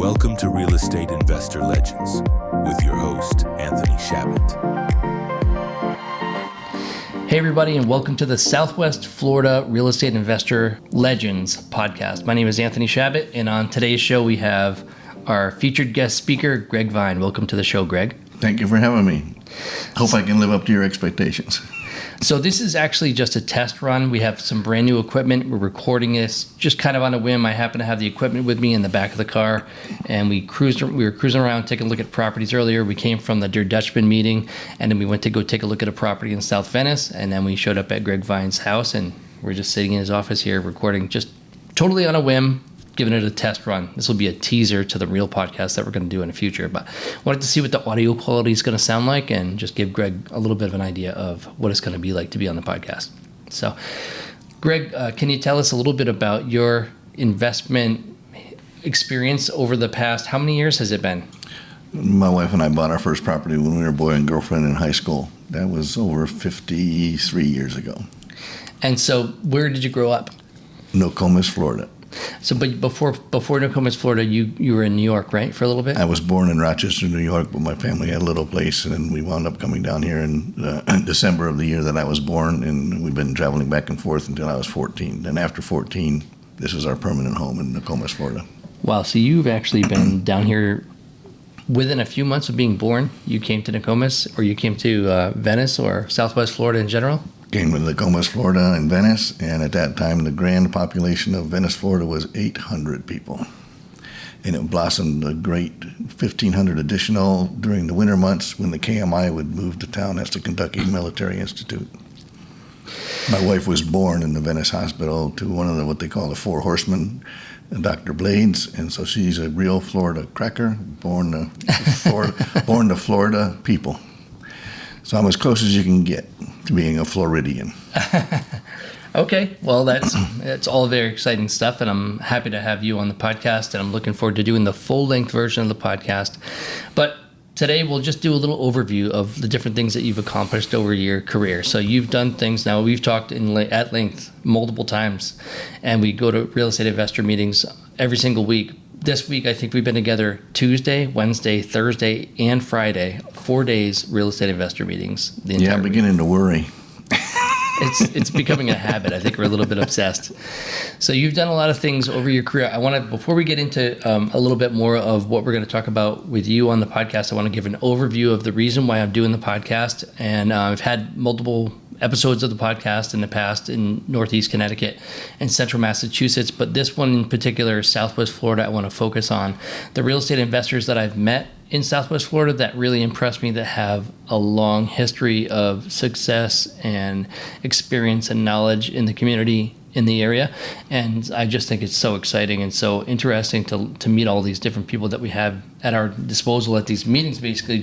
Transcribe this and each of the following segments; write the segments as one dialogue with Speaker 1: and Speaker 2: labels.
Speaker 1: Welcome to Real Estate Investor Legends with your host, Anthony Chabot.
Speaker 2: Hey everybody, and welcome to the Southwest Florida Real Estate Investor Legends podcast. My name is Anthony Chabot, and on today's show we have our featured guest speaker, Greg Vine. Welcome to the show, Greg.
Speaker 3: Thank you for having me. Hope I can live up to your expectations.
Speaker 2: So this is actually just a test run. We have some brand new equipment. We're recording this just kind of on a whim. I happen to have the equipment with me in the back of the car, and we were cruising around taking a look at properties earlier. We came from the Der Dutchman meeting, and then we went to go take a look at a property in South Venice, and then we showed up at Greg Vine's house, and we're just sitting in his office here recording just totally on a whim, giving it a test run. This will be a teaser to the real podcast that we're going to do in the future, but I wanted to see what the audio quality is going to sound like and just give Greg a little bit of an idea of what it's going to be like to be on the podcast. So, Greg, can you tell us a little bit about your investment experience over the past, how many years has it been?
Speaker 3: My wife and I bought our first property when we were boy and girlfriend in high school. That was over 53 years ago.
Speaker 2: And so where did you grow up?
Speaker 3: Nokomis, Florida.
Speaker 2: So, but before Nokomis, Florida, you were in New York, right, for a little bit?
Speaker 3: I was born in Rochester, New York, but my family had a little place, and then we wound up coming down here in December of the year that I was born, and we've been traveling back and forth until I was 14. And after 14, this is our permanent home in Nokomis, Florida.
Speaker 2: Wow, so you've actually been down here within a few months of being born. You came to Nokomis, or you came to Venice or Southwest Florida in general?
Speaker 3: Came to Nokomis, Florida, and Venice, and at that time the grand population of Venice, Florida was 800 people. And it blossomed a great 1,500 additional during the winter months when the KMI would move to town. That's the Kentucky Military Institute. My wife was born in the Venice hospital to one of what they call the Four Horsemen, Dr. Blades, and so she's a real Florida cracker, born to Florida people. So I'm as close as you can get to being a Floridian.
Speaker 2: Okay, well, that's all very exciting stuff, and I'm happy to have you on the podcast, and I'm looking forward to doing the full-length version of the podcast. But today we'll just do a little overview of the different things that you've accomplished over your career. So you've done things now. We've talked at length multiple times, and we go to real estate investor meetings every single week. This week, I think we've been together Tuesday, Wednesday, Thursday, and Friday, 4 days real estate investor meetings.
Speaker 3: Yeah, I'm beginning to worry.
Speaker 2: It's becoming a habit. I think we're a little bit obsessed. So you've done a lot of things over your career. I want to, before we get into a little bit more of what we're going to talk about with you on the podcast, I want to give an overview of the reason why I'm doing the podcast. And I've had multiple episodes of the podcast in the past in Northeast Connecticut and Central Massachusetts, but this one in particular, Southwest Florida, I want to focus on the real estate investors that I've met in Southwest Florida that really impressed me, that have a long history of success and experience and knowledge in the community in the area. And I just think it's so exciting and so interesting to meet all these different people that we have at our disposal at these meetings. Basically,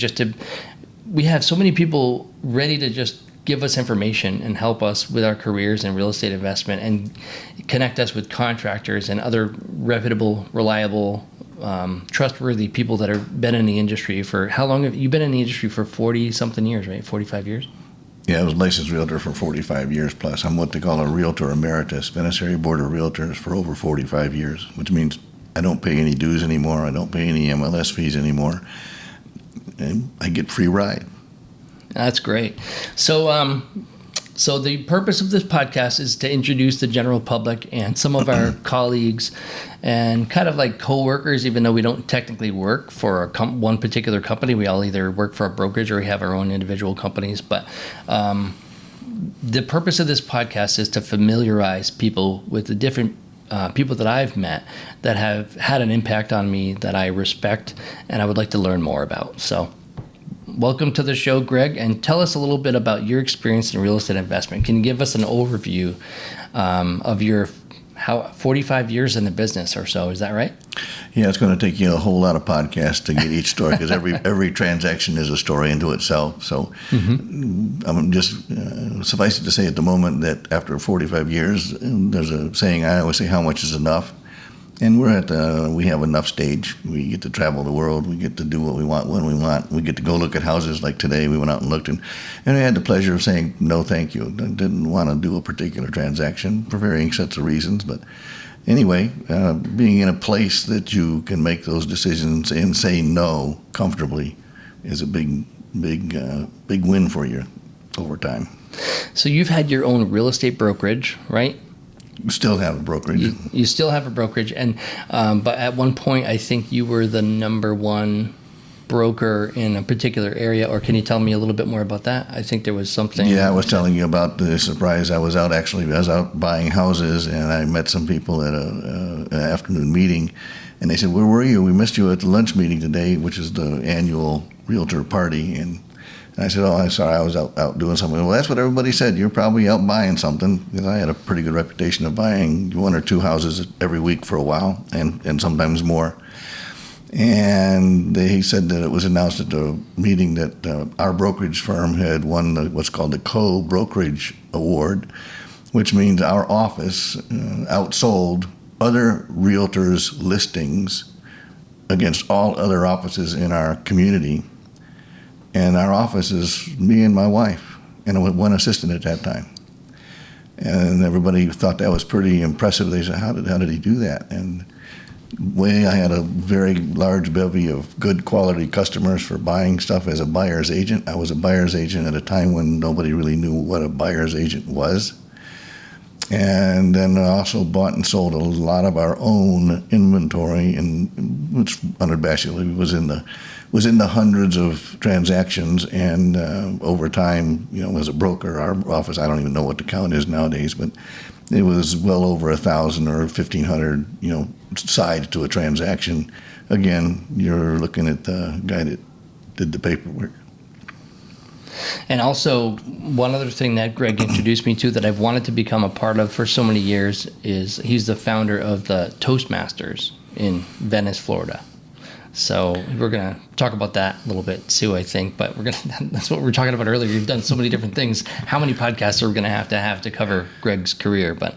Speaker 2: we have so many people ready to just give us information and help us with our careers in real estate investment and connect us with contractors and other reputable, reliable, trustworthy people that have been in the industry for, how long have you been in the industry? For 40 something years, right? 45 years?
Speaker 3: Yeah, I was a licensed realtor for 45 years plus. I'm what they call a realtor emeritus, Venice Area Board of Realtors for over 45 years, which means I don't pay any dues anymore. I don't pay any MLS fees anymore. And I get free ride.
Speaker 2: That's great. So the purpose of this podcast is to introduce the general public and some of our colleagues and kind of like co-workers, even though we don't technically work for one particular company. We all either work for a brokerage or we have our own individual companies. But the purpose of this podcast is to familiarize people with the different people that I've met that have had an impact on me that I respect and I would like to learn more about. So welcome to the show, Greg, and tell us a little bit about your experience in real estate investment. Can you give us an overview of your 45 years in the business or so? Is that right?
Speaker 3: Yeah, it's going to take you a whole lot of podcasts to get each story because every transaction is a story into itself. So I'm just suffice it to say at the moment that after 45 years, there's a saying I always say, how much is enough? And we're we have enough stage. We get to travel the world. We get to do what we want when we want. We get to go look at houses like today. We went out and looked, and I had the pleasure of saying, no, thank you. I didn't want to do a particular transaction for varying sets of reasons, but anyway, being in a place that you can make those decisions and say no comfortably is a big win for you over time.
Speaker 2: So you've had your own real estate brokerage, right?
Speaker 3: You still have a brokerage.
Speaker 2: You still have a brokerage, and but at one point, I think you were the number one broker in a particular area. Or can you tell me a little bit more about that? I think there was something.
Speaker 3: Yeah, I was telling you about the surprise. I was out buying houses, and I met some people at an afternoon meeting, and they said, "Where were you? We missed you at the lunch meeting today, which is the annual realtor party." And I said, "Oh, I'm sorry, I was out doing something." Well, that's what everybody said. You're probably out buying something, because I had a pretty good reputation of buying 1 or 2 houses every week for a while, and sometimes more. And they said that it was announced at the meeting that our brokerage firm had won what's called the Co-Brokerage Award, which means our office outsold other realtors' listings against all other offices in our community. And our office is me and my wife, and one assistant at that time. And everybody thought that was pretty impressive. They said, how did he do that? And I had a very large bevy of good quality customers for buying stuff as a buyer's agent. I was a buyer's agent at a time when nobody really knew what a buyer's agent was. And then I also bought and sold a lot of our own inventory, and which unabashedly was in the hundreds of transactions. And over time, as a broker, our office, I don't even know what the count is nowadays, but it was well over 1,000 or 1,500, sides to a transaction. Again, you're looking at the guy that did the paperwork.
Speaker 2: And also, one other thing that Greg introduced me to that I've wanted to become a part of for so many years is he's the founder of the Toastmasters in Venice, Florida. So we're going to talk about that a little bit too, I think. But that's what we were talking about earlier. You've done so many different things. How many podcasts are we going to have to cover Greg's career? But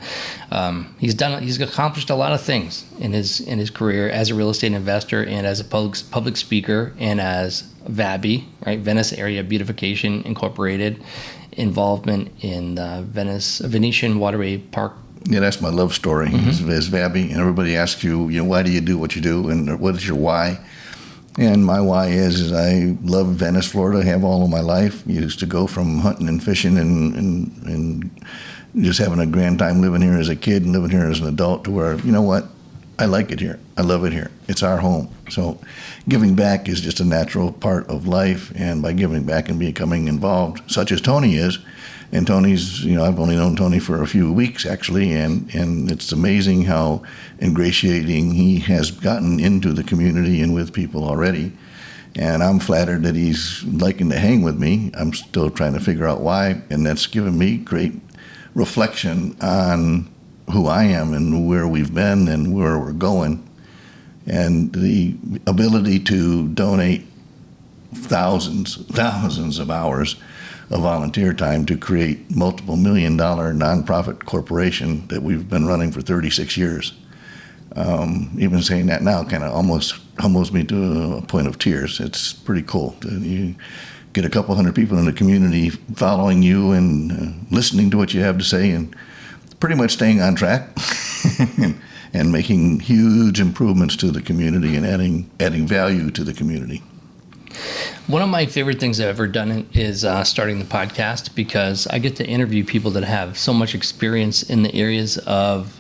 Speaker 2: he's accomplished a lot of things in his career as a real estate investor and as a public speaker and as VABI, right? Venice Area Beautification Incorporated, involvement in the Venetian Waterway Park.
Speaker 3: Yeah, that's my love story. Mm-hmm. Is VABI, and everybody asks you, why do you do what you do, and what is your why? And my why is I love Venice, Florida. Have all of my life. Used to go from hunting and fishing and just having a grand time living here as a kid and living here as an adult to where, what? I like it here. I love it here. It's our home. So giving back is just a natural part of life, and by giving back and becoming involved, such as Tony is, and Tony's, I've only known Tony for a few weeks actually, and it's amazing how ingratiating he has gotten into the community and with people already. And I'm flattered that he's liking to hang with me. I'm still trying to figure out why, and that's given me great reflection on who I am and where we've been and where we're going. And the ability to donate thousands of hours of volunteer time to create multiple $1 million nonprofit corporation that we've been running for 36 years. Even saying that now kind of almost humbles me to a point of tears. It's pretty cool. You get a couple hundred people in the community following you and listening to what you have to say and pretty much staying on track and making huge improvements to the community and adding value to the community.
Speaker 2: One of my favorite things I've ever done is starting the podcast, because I get to interview people that have so much experience in the areas of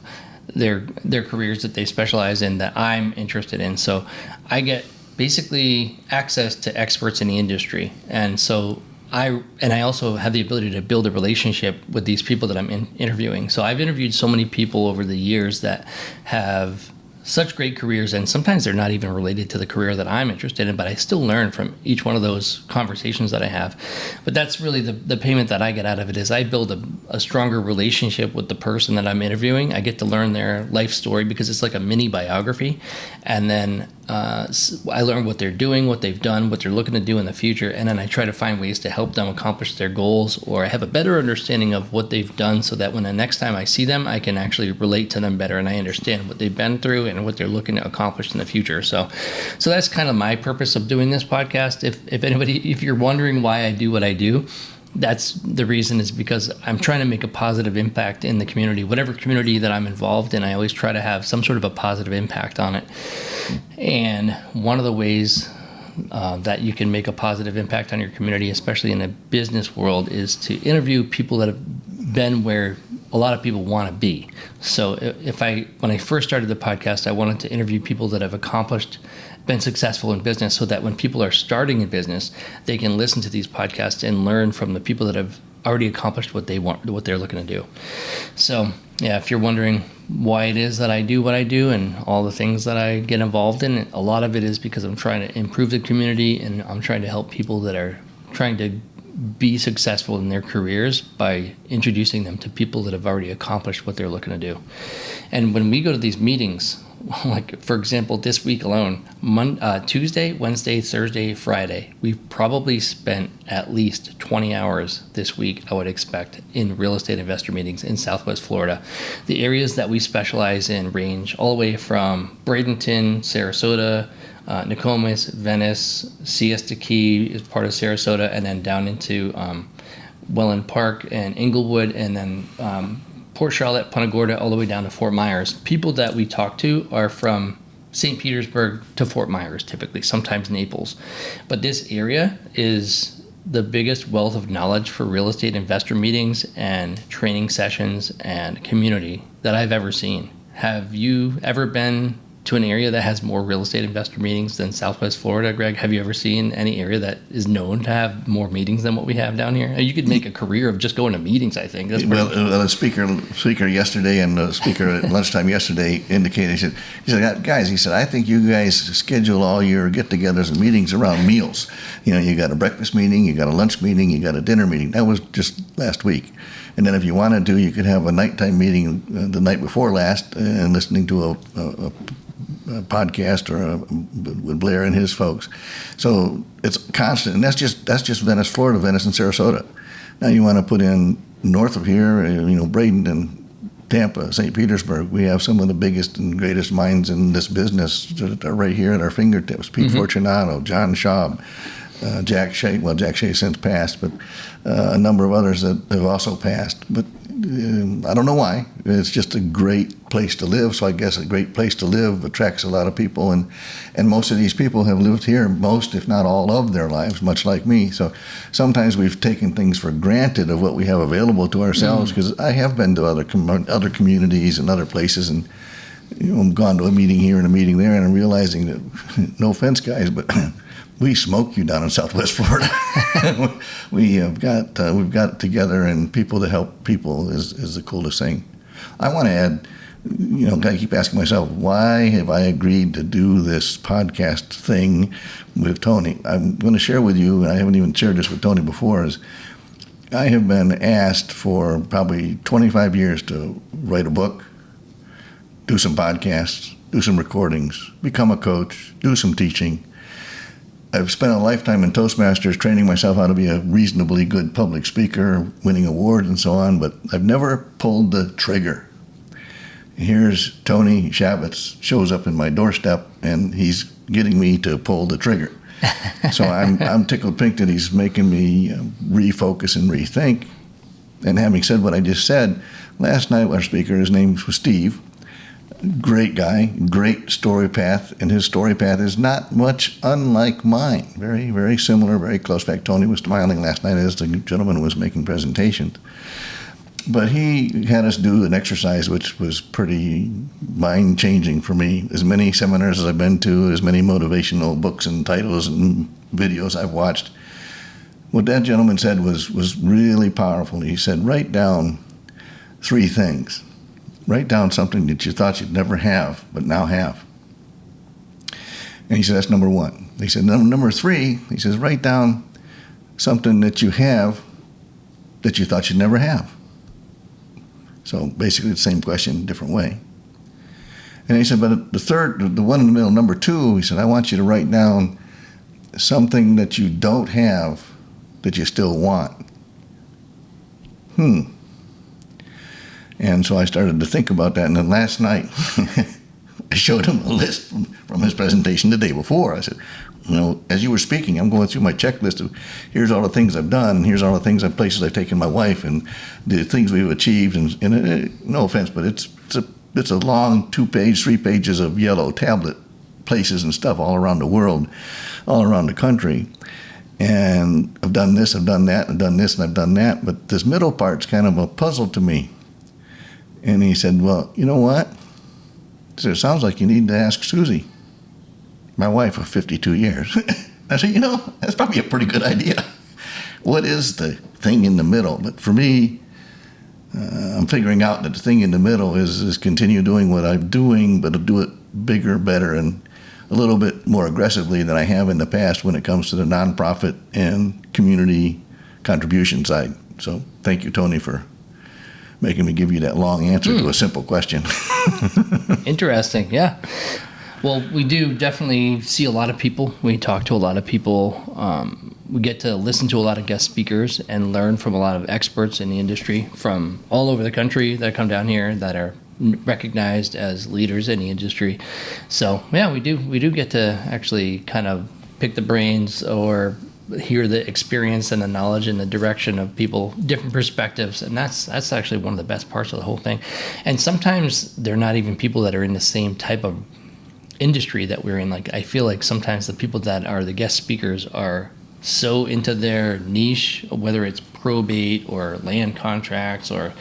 Speaker 2: their careers that they specialize in that I'm interested in. So I get basically access to experts in the industry. And so I also have the ability to build a relationship with these people that I'm interviewing. So I've interviewed so many people over the years that have such great careers, and sometimes they're not even related to the career that I'm interested in, but I still learn from each one of those conversations that I have. But that's really the payment that I get out of it, is I build a stronger relationship with the person that I'm interviewing. I get to learn their life story because it's like a mini biography, and then I learn what they're doing, what they've done, what they're looking to do in the future, and then I try to find ways to help them accomplish their goals, or I have a better understanding of what they've done so that when the next time I see them, I can actually relate to them better and I understand what they've been through and what they're looking to accomplish in the future. So that's kind of my purpose of doing this podcast. If you're wondering why I do what I do, that's the reason, is because I'm trying to make a positive impact in the community. Whatever community that I'm involved in, I always try to have some sort of a positive impact on it. And one of the ways that you can make a positive impact on your community, especially in the business world, is to interview people that have been where a lot of people want to be. So when I first started the podcast, I wanted to interview people that have been successful in business, so that when people are starting in business, they can listen to these podcasts and learn from the people that have already accomplished what they're looking to do. So yeah, if you're wondering why it is that I do what I do and all the things that I get involved in, a lot of it is because I'm trying to improve the community, and I'm trying to help people that are trying to be successful in their careers by introducing them to people that have already accomplished what they're looking to do. And when we go to these meetings, like for example, this week alone, Tuesday, Wednesday, Thursday, Friday, we've probably spent at least 20 hours this week, I would expect, in real estate investor meetings in Southwest Florida. The areas that we specialize in range all the way from Bradenton, Sarasota, Nokomis, Venice, Siesta Key is part of Sarasota, and then down into Welland Park and Inglewood, and then Port Charlotte, Punta Gorda, all the way down to Fort Myers. People that we talk to are from St. Petersburg to Fort Myers, typically, sometimes Naples. But this area is the biggest wealth of knowledge for real estate investor meetings and training sessions and community that I've ever seen. Have you ever been to an area that has more real estate investor meetings than Southwest Florida, Greg? Have you ever seen any area that is known to have more meetings than what we have down here? You could make a career of just going to meetings, I think.
Speaker 3: The speaker yesterday and the speaker at lunchtime yesterday indicated, he said, guys, I think you guys schedule all your get-togethers and meetings around meals. You got a breakfast meeting, you got a lunch meeting, you got a dinner meeting. That was just last week. And then if you wanted to, you could have a nighttime meeting the night before last and listening to a podcast with Blair and his folks. So it's constant, and that's just Venice, Florida, Venice and Sarasota. Now you want to put in north of here, Bradenton, Tampa, St. Petersburg. We have some of the biggest and greatest minds in this business that are right here at our fingertips. Pete Fortunato, John Schaub, Jack Shea. Well, Jack Shea since passed, but a number of others that have also passed. But I don't know why. It's just a great place to live. So I guess a great place to live attracts a lot of people, and most of these people have lived here most, if not all, of their lives, much like me. So sometimes we've taken things for granted of what we have available to ourselves. Because I have been to other communities and other places, and I'm gone to a meeting here and a meeting there, and I'm realizing that, no offense, guys, but we smoke you down in Southwest Florida. We've got together, and people to help people is the coolest thing. I want to add, I keep asking myself, why have I agreed to do this podcast thing with Tony? I'm going to share with you, and I haven't even shared this with Tony before, is I have been asked for probably 25 years to write a book, do some podcasts, do some recordings, become a coach, do some teaching. I've spent a lifetime in Toastmasters training myself how to be a reasonably good public speaker, winning awards and so on, but I've never pulled the trigger. Here's Tony Chabot shows up in my doorstep, and he's getting me to pull the trigger. So I'm tickled pink that he's making me refocus and rethink. And having said what I just said, last night our speaker, his name was Steve, great guy, great story path, and his story path is not much unlike mine. Very, very similar, very close. In fact, Tony was smiling last night as the gentleman was making presentations. But he had us do an exercise which was pretty mind-changing for me. As many seminars as I've been to, as many motivational books and titles and videos I've watched, what that gentleman said was really powerful. He said, write down 3 things. Write down something that you thought you'd never have, but now have. And he said, that's number 1. He said, number 3, he says, write down something that you have that you thought you'd never have. So basically the same question, different way. And he said, but the third, the one in the middle, number 2, he said, I want you to write down something that you don't have that you still want. And so I started to think about that. And then last night, I showed him a list from his presentation the day before. I said, as you were speaking, I'm going through my checklist of here's all the things I've done, and here's all the things places I've taken my wife, and the things we've achieved. And no offense, but it's a long 2-page, 3 pages of yellow tablet places and stuff all around the world, all around the country. And I've done this, I've done that, I've done this, and I've done that. But this middle part's kind of a puzzle to me. And he said, well, you know what? He said, it sounds like you need to ask Susie, my wife of 52 years. I said, that's probably a pretty good idea. What is the thing in the middle? But for me, I'm figuring out that the thing in the middle is continue doing what I'm doing, but to do it bigger, better, and a little bit more aggressively than I have in the past when it comes to the nonprofit and community contribution side. So thank you, Tony, for making me give you that long answer to a simple question.
Speaker 2: Interesting, yeah. Well, we do definitely see a lot of people. We talk to a lot of people. We get to listen to a lot of guest speakers and learn from a lot of experts in the industry from all over the country that come down here that are recognized as leaders in the industry. So yeah, we do get to actually kind of pick the brains or hear the experience and the knowledge and the direction of people, different perspectives, and that's actually one of the best parts of the whole thing. And sometimes they're not even people that are in the same type of industry that we're in. Like, I feel like sometimes the people that are the guest speakers are so into their niche, whether it's probate or land contracts or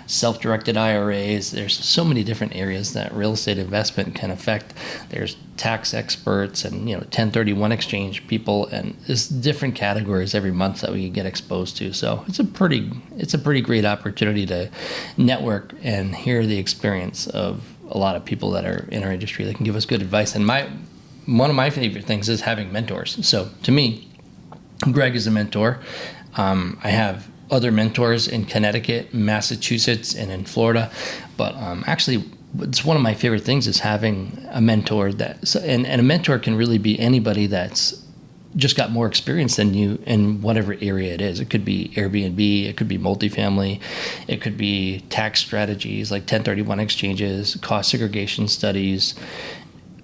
Speaker 2: self-directed IRAs. There's so many different areas that real estate investment can affect. There's tax experts and 1031 exchange people, and there's different categories every month that we get exposed to. So it's a pretty great opportunity to network and hear the experience of a lot of people that are in our industry that can give us good advice. And one of my favorite things is having mentors. So to me, Greg is a mentor. I have other mentors in Connecticut, Massachusetts, and in Florida. But actually, it's one of my favorite things is having a mentor and a mentor can really be anybody that's just got more experience than you in whatever area it is. It could be Airbnb, it could be multifamily, it could be tax strategies like 1031 exchanges, cost segregation studies,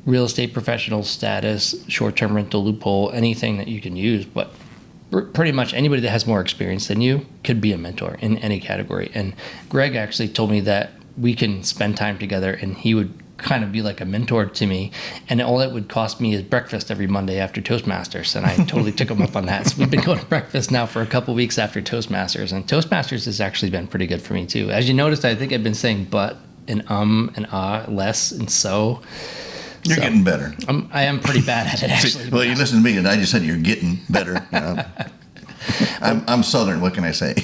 Speaker 2: real estate professional status, short-term rental loophole, anything that you can use. But pretty much anybody that has more experience than you could be a mentor in any category. And Greg actually told me that we can spend time together and he would kind of be like a mentor to me, and all it would cost me is breakfast every Monday after Toastmasters, and I totally took him up on that. So we've been going to breakfast now for a couple weeks after Toastmasters, and Toastmasters has actually been pretty good for me too. As you noticed, I think I've been saying but and and less and so.
Speaker 3: You're getting better.
Speaker 2: I am pretty bad at it, actually.
Speaker 3: Well, you listen to me, and I just said you're getting better. I'm Southern. What can I say?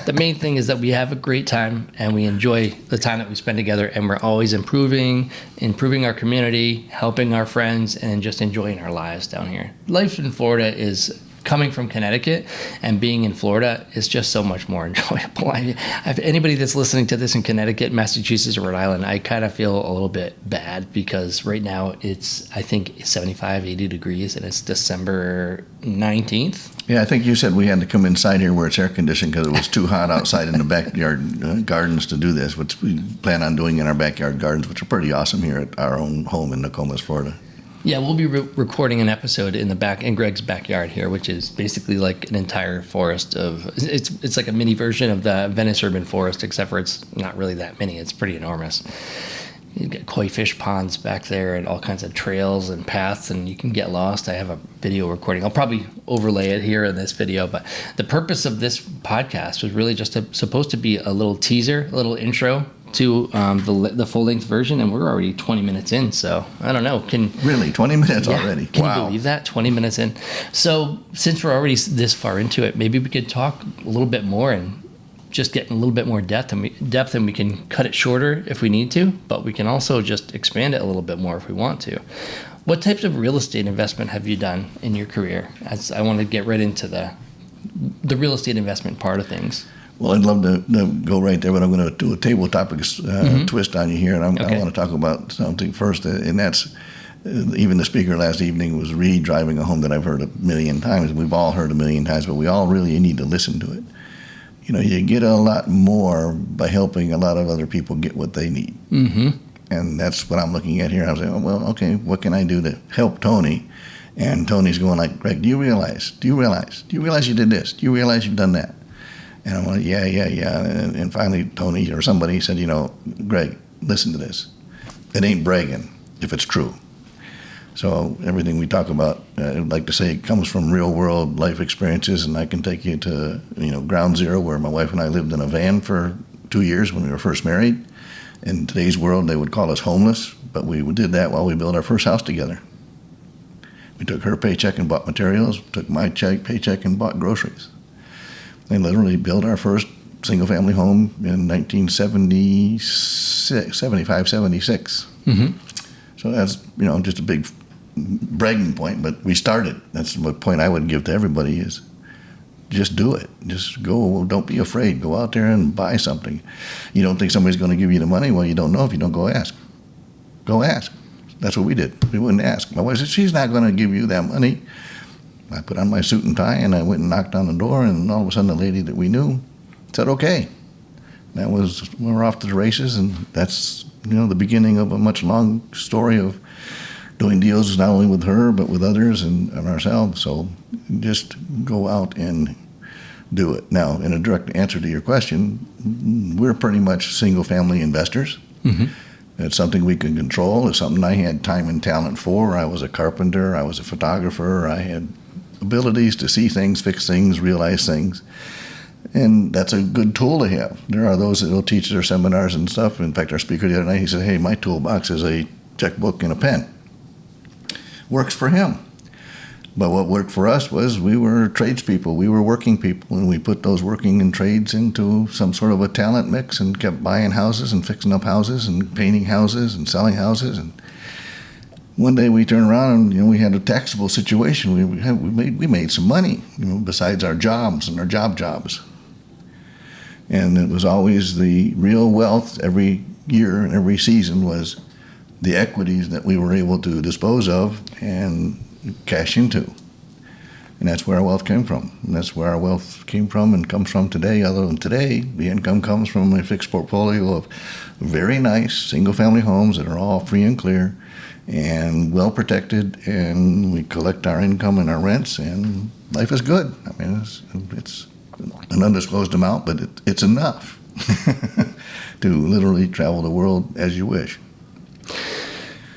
Speaker 2: The main thing is that we have a great time, and we enjoy the time that we spend together, and we're always improving our community, helping our friends, and just enjoying our lives down here. Life in Florida is coming from Connecticut, and being in Florida is just so much more enjoyable. Anybody that's listening to this in Connecticut, Massachusetts, or Rhode Island, I kind of feel a little bit bad because right now it's, I think, 75, 80 degrees, and it's December 19th.
Speaker 3: Yeah, I think you said we had to come inside here where it's air conditioned because it was too hot outside in the backyard gardens to do this, which we plan on doing in our backyard gardens, which are pretty awesome here at our own home in Nokomis, Florida.
Speaker 2: Yeah, we'll be recording an episode in Greg's backyard here, which is basically like an entire forest of. It's like a mini version of the Venice urban forest, except for it's not really that mini. It's pretty enormous. You get koi fish ponds back there and all kinds of trails and paths, and you can get lost. I have a video recording. I'll probably overlay it here in this video, but the purpose of this podcast was really just supposed to be a little teaser, a little intro to the full-length version, and we're already 20 minutes in, so I don't know.
Speaker 3: Really, 20 minutes already?
Speaker 2: Can
Speaker 3: Wow.
Speaker 2: you believe that? 20 minutes in. So since we're already this far into it, maybe we could talk a little bit more and just get in a little bit more depth, and we can cut it shorter if we need to, but we can also just expand it a little bit more if we want to. What types of real estate investment have you done in your career? As I want to get right into the real estate investment part of things.
Speaker 3: Well, I'd love to go right there, but I'm going to do a table topics twist on you here, and I want to talk about something first, and that's even the speaker last evening was driving a home that I've heard a million times. We've all heard a million times, but we all really need to listen to it. You know, you get a lot more by helping a lot of other people get what they need.
Speaker 2: Mm-hmm.
Speaker 3: And that's what I'm looking at here. I was like, oh, well, okay, what can I do to help Tony? And Tony's going like, Greg, do you realize you did this? Do you realize you've done that? And I'm like, yeah. And finally, Tony or somebody said, Greg, listen to this. It ain't bragging if it's true. So everything we talk about, I'd like to say it comes from real world life experiences, and I can take you to, ground zero, where my wife and I lived in a van for 2 years when we were first married. In today's world, they would call us homeless, but we did that while we built our first house together. We took her paycheck and bought materials, took my paycheck and bought groceries. They literally built our first single-family home in 1975, 76. Mm-hmm. So that's, just a big bragging point, but we started. That's what point I would give to everybody is just do it. Just go. Don't be afraid. Go out there and buy something. You don't think somebody's going to give you the money? Well, you don't know if you don't go ask. Go ask. That's what we did. We wouldn't ask. My wife said, she's not going to give you that money. I put on my suit and tie, and I went and knocked on the door, and all of a sudden the lady that we knew said, okay. We're off to the races, and that's, the beginning of a much long story of doing deals not only with her, but with others and ourselves. So just go out and do it. Now, in a direct answer to your question, we're pretty much single-family investors. Mm-hmm. It's something we can control. It's something I had time and talent for. I was a carpenter. I was a photographer. I had abilities to see things, fix things, realize things. And that's a good tool to have. There are those that will teach their seminars and stuff. In fact, our speaker the other night, he said, hey, my toolbox is a checkbook and a pen. Works for him. But what worked for us was we were tradespeople. We were working people, and we put those working and trades into some sort of a talent mix and kept buying houses and fixing up houses and painting houses and selling houses. And one day we turned around and we had a taxable situation. We made some money, besides our jobs and our jobs. And it was always the real wealth every year and every season was the equities that we were able to dispose of and cash into. And that's where our wealth came from. And that's where our wealth came from and comes from today. Other than today, the income comes from a fixed portfolio of very nice single-family homes that are all free and clear and well protected, and we collect our income and our rents, and life is good. I mean, it's an undisclosed amount, but it's enough to literally travel the world as you wish.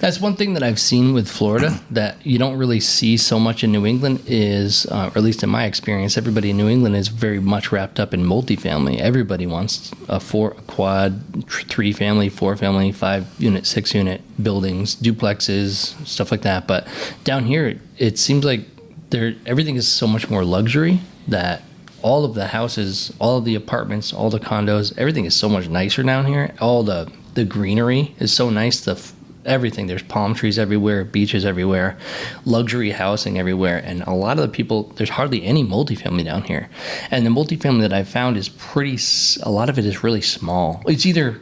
Speaker 2: That's one thing that I've seen with Florida that you don't really see so much in New England is, or at least in my experience, everybody in New England is very much wrapped up in multifamily. Everybody wants a quad, 3-family, 4-family, 5-unit, 6-unit buildings, duplexes, stuff like that. But down here, it seems like everything is so much more luxury that all of the houses, all of the apartments, all the condos, everything is so much nicer down here. All the greenery is so nice. Everything. There's palm trees everywhere, beaches everywhere, luxury housing everywhere. And a lot of the people, there's hardly any multifamily down here. And the multifamily that I've found is a lot of it is really small. It's either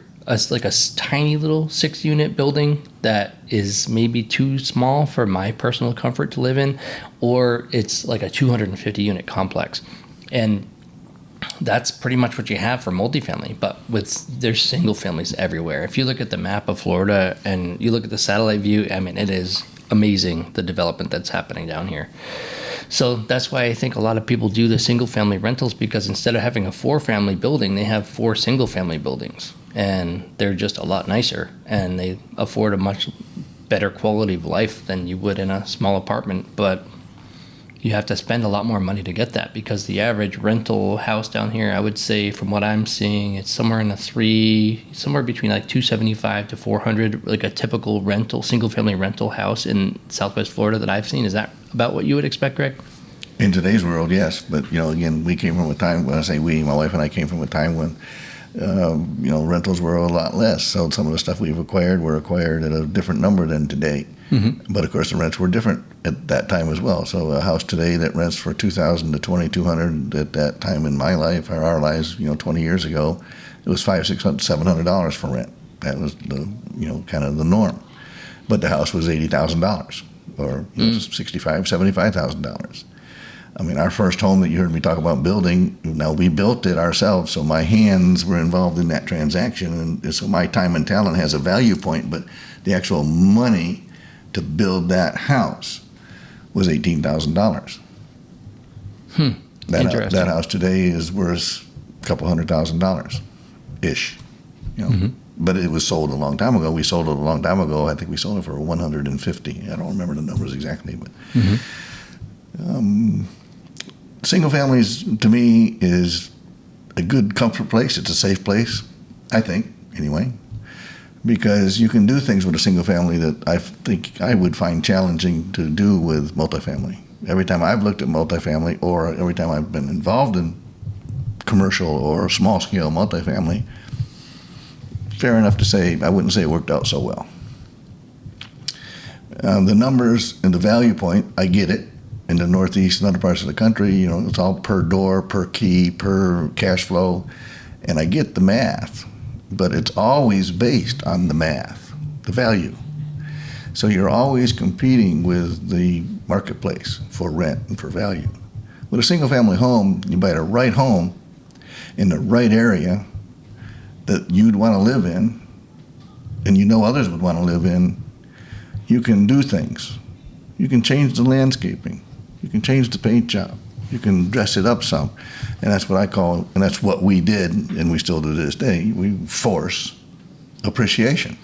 Speaker 2: like a tiny little 6-unit building that is maybe too small for my personal comfort to live in, or it's like a 250-unit complex. And that's pretty much what you have for multifamily, but there's single families everywhere. If you look at the map of Florida and you look at the satellite view, I mean, it is amazing, the development that's happening down here. So that's why I think a lot of people do the single family rentals, because instead of having a 4-family building, they have 4 single family buildings, and they're just a lot nicer, and they afford a much better quality of life than you would in a small apartment. But you have to spend a lot more money to get that, because the average rental house down here, I would say from what I'm seeing, it's somewhere between like $275 to $400, like a typical single-family rental house in Southwest Florida that I've seen. Is that about what you would expect, Greg?
Speaker 3: In today's world, yes. But, again, we came from a time, when I say we, my wife and I came from a time when, rentals were a lot less. So some of the stuff we've acquired were acquired at a different number than today. Mm-hmm. But of course, the rents were different at that time as well. So a house today that rents for $2,000 to $2,200 at that time in my life, or our lives, 20 years ago, it was $500, $600, $700 for rent. That was the, kind of the norm. But the house was $80,000 or $65,000, $75,000. I mean, our first home that you heard me talk about building, now we built it ourselves, so my hands were involved in that transaction, and so my time and talent has a value point, but the actual money to build that house was $18,000. That house today is worth a couple $100,000-ish, you know. But it was sold a long time ago. We sold it a long time ago. I think we sold it for 150. I don't remember the numbers exactly, but single families to me is a good comfort place. It's a safe place, I think, anyway, because you can do things with a single family that I think I would find challenging to do with multifamily. Every time I've looked at multifamily, or every time I've been involved in commercial or small-scale multifamily, fair enough to say, I wouldn't say it worked out so well. The numbers and the value point, I get it. In the Northeast and other parts of the country, you know, it's all per door, per key, per cash flow, and I get the math, but it's always based on the math, the value. So you're always competing with the marketplace for rent and for value. With a single-family home, you buy the right home in the right area that you'd want to live in, and you know others would want to live in. You can do things. You can change the landscaping. You can change the paint job. You can dress it up some. And that's what I call, and that's what we did, and we still do to this day. We force appreciation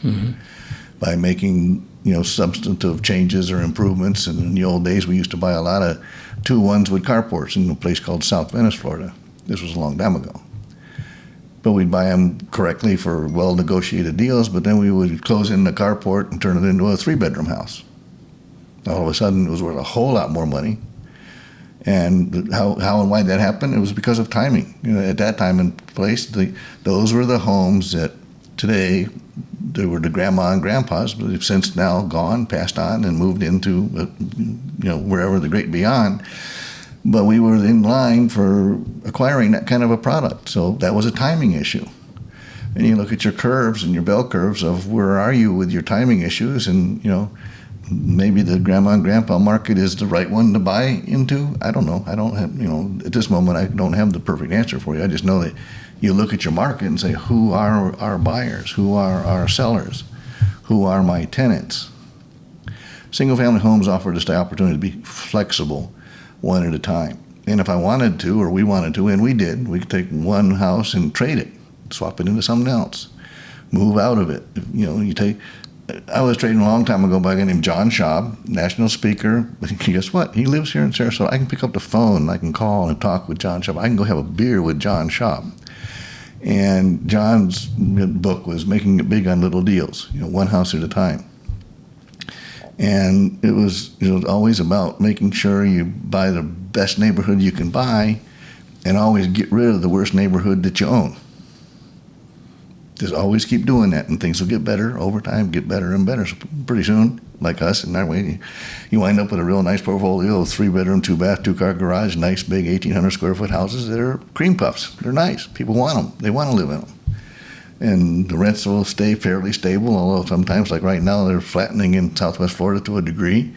Speaker 3: by making, you know, substantive changes or improvements. And in the old days, we used to buy a lot of 2-1s with carports in a place called South Venice, Florida. This was a long time ago. But we'd buy them correctly for well-negotiated deals, but then we would close in the carport and turn it into a 3-bedroom house. All of a sudden, it was worth a whole lot more money. And how and why that happened? It was because of timing. You know, at that time and place, those were the homes that today they were the grandma and grandpas, but they've since now gone, passed on, and moved into you know, wherever the great beyond. But we were in line for acquiring that kind of a product, so that was a timing issue. And you look at your curves and your bell curves of where are you with your timing issues, and you know, maybe the grandma and grandpa market is the right one to buy into. I don't know. I don't have, you know, at this moment, I don't have the perfect answer for you. I just know that you look at your market and say, who are our buyers? Who are our sellers? Who are my tenants? Single-family homes offer us the opportunity to be flexible one at a time. And if I wanted to, or we wanted to, and we did, we could take one house and trade it, swap it into something else, move out of it. You know, I was trading a long time ago by a guy named John Chabot, national speaker. But guess what? He lives here in Sarasota. I can pick up the phone. I can call and talk with John Chabot. I can go have a beer with John Chabot. And John's book was Making It Big on Little Deals, you know, one house at a time. And it was always about making sure you buy the best neighborhood you can buy and always get rid of the worst neighborhood that you own. Just always keep doing that, and things will get better over time, get better and better. So pretty soon, like us, in that way, you wind up with a real nice portfolio of 3-bedroom, 2-bath, 2-car garage, nice big 1,800 square foot houses that are cream puffs. They're nice. People want them. They want to live in them. And the rents will stay fairly stable, although sometimes, like right now, they're flattening in Southwest Florida to a degree,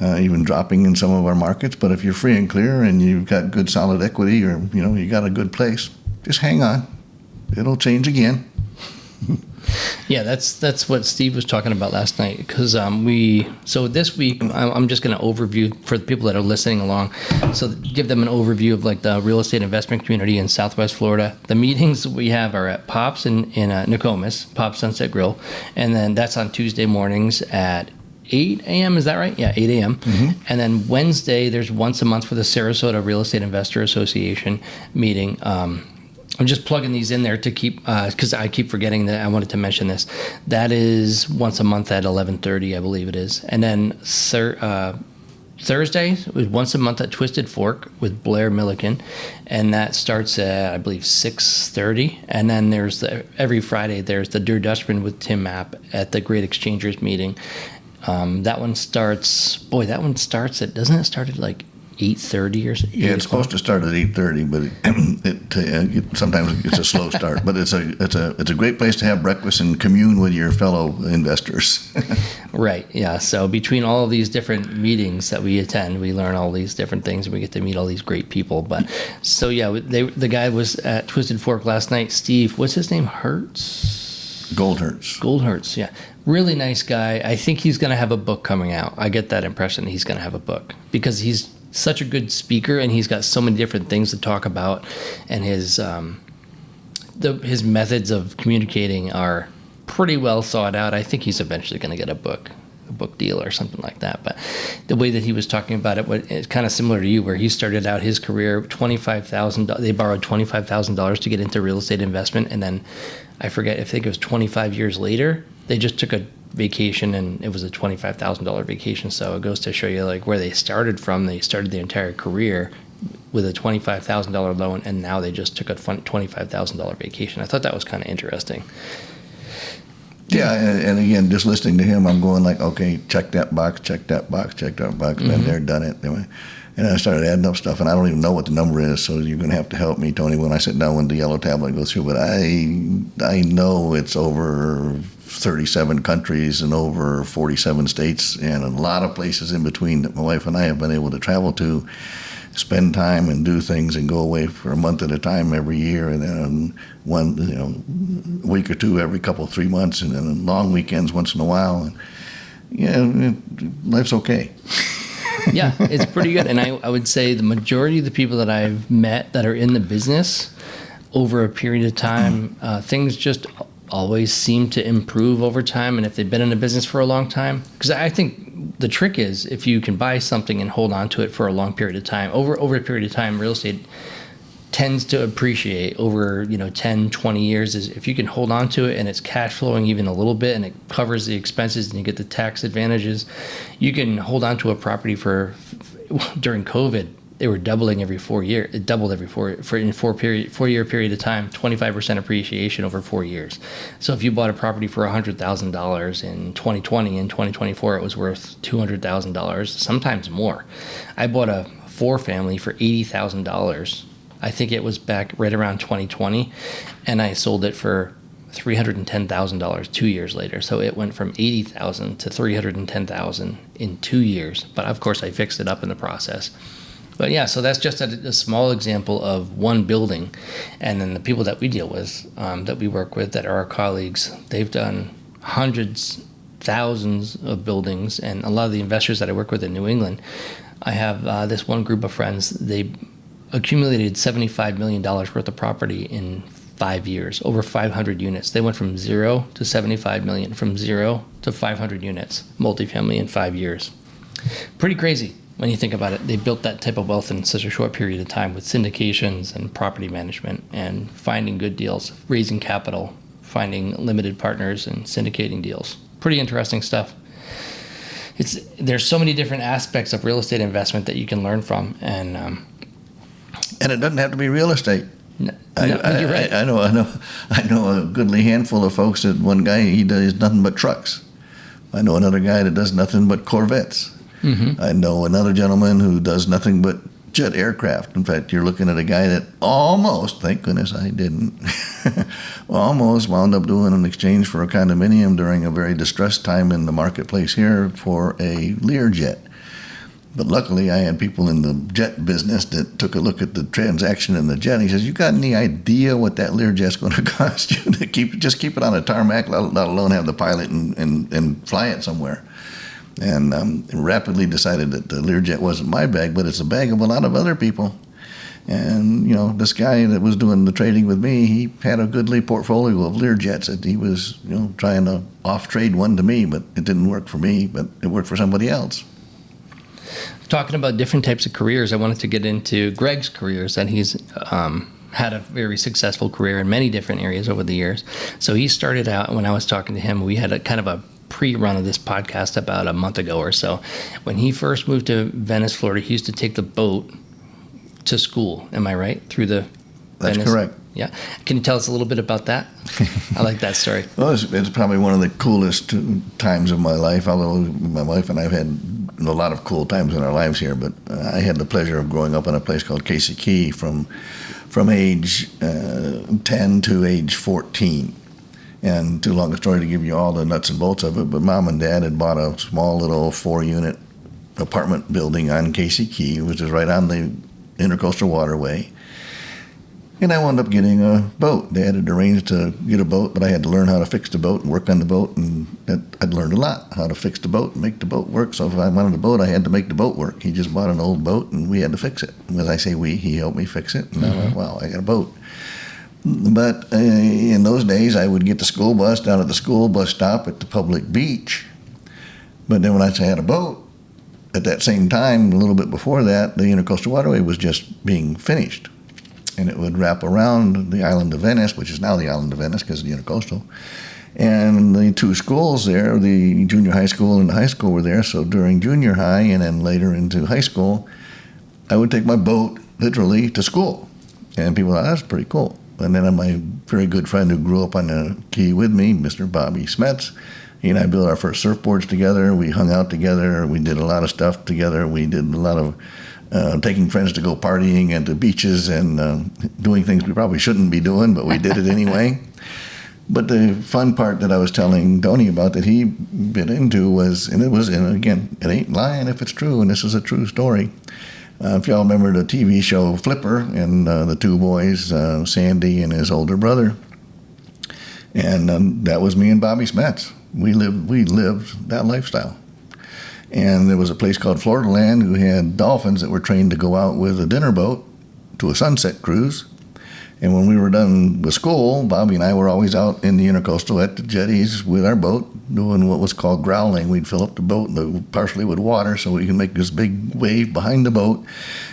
Speaker 3: even dropping in some of our markets. But if you're free and clear and you've got good solid equity, or you got a good place, just hang on. It'll change again.
Speaker 2: Yeah, that's what Steve was talking about last night, because so this week I'm just going to overview for the people that are listening along, so give them an overview of like the real estate investment community in Southwest Florida. The meetings we have are at Pops in Nokomis, Pops Sunset Grill, and then that's on Tuesday mornings at 8 a.m. Is that right? Yeah, 8 a.m. Mm-hmm. And then Wednesday there's once a month for the Sarasota Real Estate Investor Association meeting. I'm just plugging these in there to keep, because I keep forgetting that I wanted to mention this. That is once a month at 11:30, I believe it is. And then Thursday is once a month at Twisted Fork with Blair Milliken, and that starts at, I believe, 6:30. And then there's every Friday there's the Dear Dutchman with Tim Mapp at the Great Exchangers meeting. That one starts at, doesn't it start at like 8:30 or so?
Speaker 3: Yeah, it's supposed to start at 8:30, but sometimes it's a slow start. But it's a great place to have breakfast and commune with your fellow investors.
Speaker 2: Right. Yeah. So between all of these different meetings that we attend, we learn all these different things, and we get to meet all these great people. But so yeah, the guy was at Twisted Fork last night. Steve, what's his name? Hertz. Goldhertz. Yeah. Really nice guy. I think he's going to have a book coming out. I get that impression he's going to have a book because he's such a good speaker, and he's got so many different things to talk about, and his methods of communicating are pretty well thought out. I think he's eventually going to get a book deal or something like that. But the way that he was talking about it's kind of similar to you, where he started out his career $25,000. They borrowed $25,000 to get into real estate investment, and then I think it was 25 years later, they just took a vacation, and it was a $25,000 vacation. So it goes to show you like where they started from. They started their entire career with a $25,000 loan, and now they just took a $25,000 vacation. I thought that was kind of interesting.
Speaker 3: Yeah, and again, just listening to him, I'm going like, okay, check that box, and then they're done it. And I started adding up stuff, and I don't even know what the number is, so you're going to have to help me, Tony, when I sit down with the yellow tablet and go through. But I know it's over 37 countries and over 47 states and a lot of places in between that my wife and I have been able to travel to, spend time and do things and go away for a month at a time every year, and then one week or two every 3 months, and then long weekends once in a while. And yeah, life's okay.
Speaker 2: Yeah, it's pretty good. And I would say the majority of the people that I've met that are in the business over a period of time, things just always seem to improve over time. And if they've been in the business for a long time, because I think the trick is if you can buy something and hold on to it for a long period of time, over a period of time, real estate tends to appreciate over 10, 20 years. Is if you can hold on to it and it's cash flowing even a little bit and it covers the expenses and you get the tax advantages, you can hold on to a property during COVID. They were doubling every 4 years. It doubled every 4-year period of time, 25% appreciation over 4 years. So if you bought a property for $100,000 in 2020, in 2024 it was worth $200,000, sometimes more. I bought a 4-family for $80,000. I think it was back right around 2020, and I sold it for $310,000 2 years later. So it went from $80,000 to $310,000 in 2 years. But of course, I fixed it up in the process. But yeah, so that's just a small example of one building. And then the people that we deal with, that we work with, that are our colleagues, they've done hundreds, thousands of buildings. And a lot of the investors that I work with in New England, I have this one group of friends, they accumulated $75 million worth of property in 5 years, over 500 units. They went from 0 to 75 million, from 0 to 500 units, multifamily in 5 years. Pretty crazy when you think about it. They built that type of wealth in such a short period of time with syndications and property management and finding good deals, raising capital, finding limited partners and syndicating deals. Pretty interesting stuff. There's so many different aspects of real estate investment that you can learn from, and
Speaker 3: it doesn't have to be real estate.
Speaker 2: No, you're right.
Speaker 3: I know a goodly handful of folks. That one guy, he does nothing but trucks. I know another guy that does nothing but Corvettes. Mm-hmm. I know another gentleman who does nothing but jet aircraft. In fact, you're looking at a guy that almost, thank goodness I didn't, almost wound up doing an exchange for a condominium during a very distressed time in the marketplace here for a Learjet. But luckily, I had people in the jet business that took a look at the transaction in the jet. And he says, "You got any idea what that Learjet's going to cost you to keep it on a tarmac, let alone have the pilot and fly it somewhere?" And rapidly decided that the Learjet wasn't my bag, but it's a bag of a lot of other people. And, this guy that was doing the trading with me, he had a goodly portfolio of Learjets that he was, trying to off-trade one to me, but it didn't work for me, but it worked for somebody else.
Speaker 2: Talking about different types of careers, I wanted to get into Greg's careers, and he's had a very successful career in many different areas over the years. So he started out, when I was talking to him, we had a kind of a pre-run of this podcast about a month ago or so. When he first moved to Venice, Florida, he used to take the boat to school. Am I right? Through the
Speaker 3: That's
Speaker 2: Venice?
Speaker 3: Correct.
Speaker 2: Yeah. Can you tell us a little bit about that? I like that story.
Speaker 3: Well, it's probably one of the coolest times of my life, although my wife and I have had a lot of cool times in our lives here, but I had the pleasure of growing up in a place called Casey Key from age 10 to age 14. And too long a story to give you all the nuts and bolts of it, but Mom and Dad had bought a small little 4-unit apartment building on Casey Key, which is right on the Intercoastal Waterway. And I wound up getting a boat. Dad had arranged to get a boat, but I had to learn how to fix the boat and work on the boat, and I'd learned a lot, how to fix the boat and make the boat work. So if I wanted a boat, I had to make the boat work. He just bought an old boat, and we had to fix it. As I say we, he helped me fix it, and I went, well, I got a boat. But in those days, I would get the school bus down at the school bus stop at the public beach. But then when I had a boat, at that same time, a little bit before that, the Intercoastal Waterway was just being finished. And it would wrap around the island of Venice, which is now the island of Venice because of the Intercoastal. And the 2 schools there, the junior high school and the high school were there. So during junior high and then later into high school, I would take my boat literally to school. And people thought, that's pretty cool. And then my very good friend who grew up on the Key with me, Mr. Bobby Smets, he and I built our first surfboards together. We hung out together. We did a lot of stuff together. We did a lot of taking friends to go partying and to beaches and doing things we probably shouldn't be doing, but we did it anyway. But the fun part that I was telling Tony about that he bit into was, and again, it ain't lying if it's true, and this is a true story. If y'all remember the TV show Flipper and the 2 boys, Sandy and his older brother, and that was me and Bobby Smets. We lived that lifestyle. And there was a place called Florida Land who had dolphins that were trained to go out with a dinner boat to a sunset cruise. And when we were done with school, Bobby and I were always out in the Intercoastal at the jetties with our boat doing what was called growling. We'd fill up the boat partially with water so we could make this big wave behind the boat.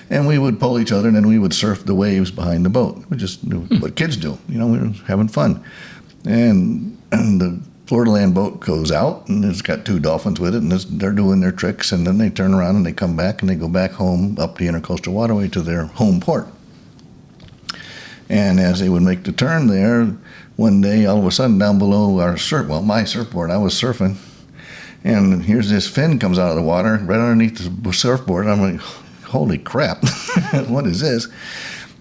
Speaker 3: And we would pull each other, and then we would surf the waves behind the boat. We just what kids do. We were having fun. And the Florida Land boat goes out, and it's got 2 dolphins with it, and they're doing their tricks, and then they turn around and they come back, and they go back home up the Intercoastal Waterway to their home port. And as they would make the turn there, one day, all of a sudden, down below my surfboard, I was surfing, and here's this fin comes out of the water right underneath the surfboard. I'm like, holy crap, what is this?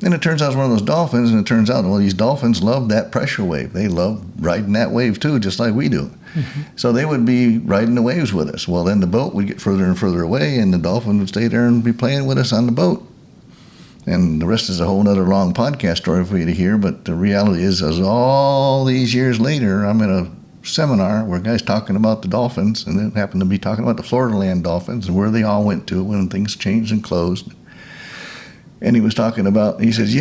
Speaker 3: And it turns out it's one of those dolphins, and it turns out, well, these dolphins love that pressure wave. They love riding that wave, too, just like we do. Mm-hmm. So they would be riding the waves with us. Well, then the boat would get further and further away, and the dolphin would stay there and be playing with us on the boat. And the rest is a whole other long podcast story for you to hear, but the reality is all these years later, I'm in a seminar where a guy's talking about the dolphins, and it happened to be talking about the Florida Land dolphins and where they all went to when things changed and closed. And he was talking about, he says,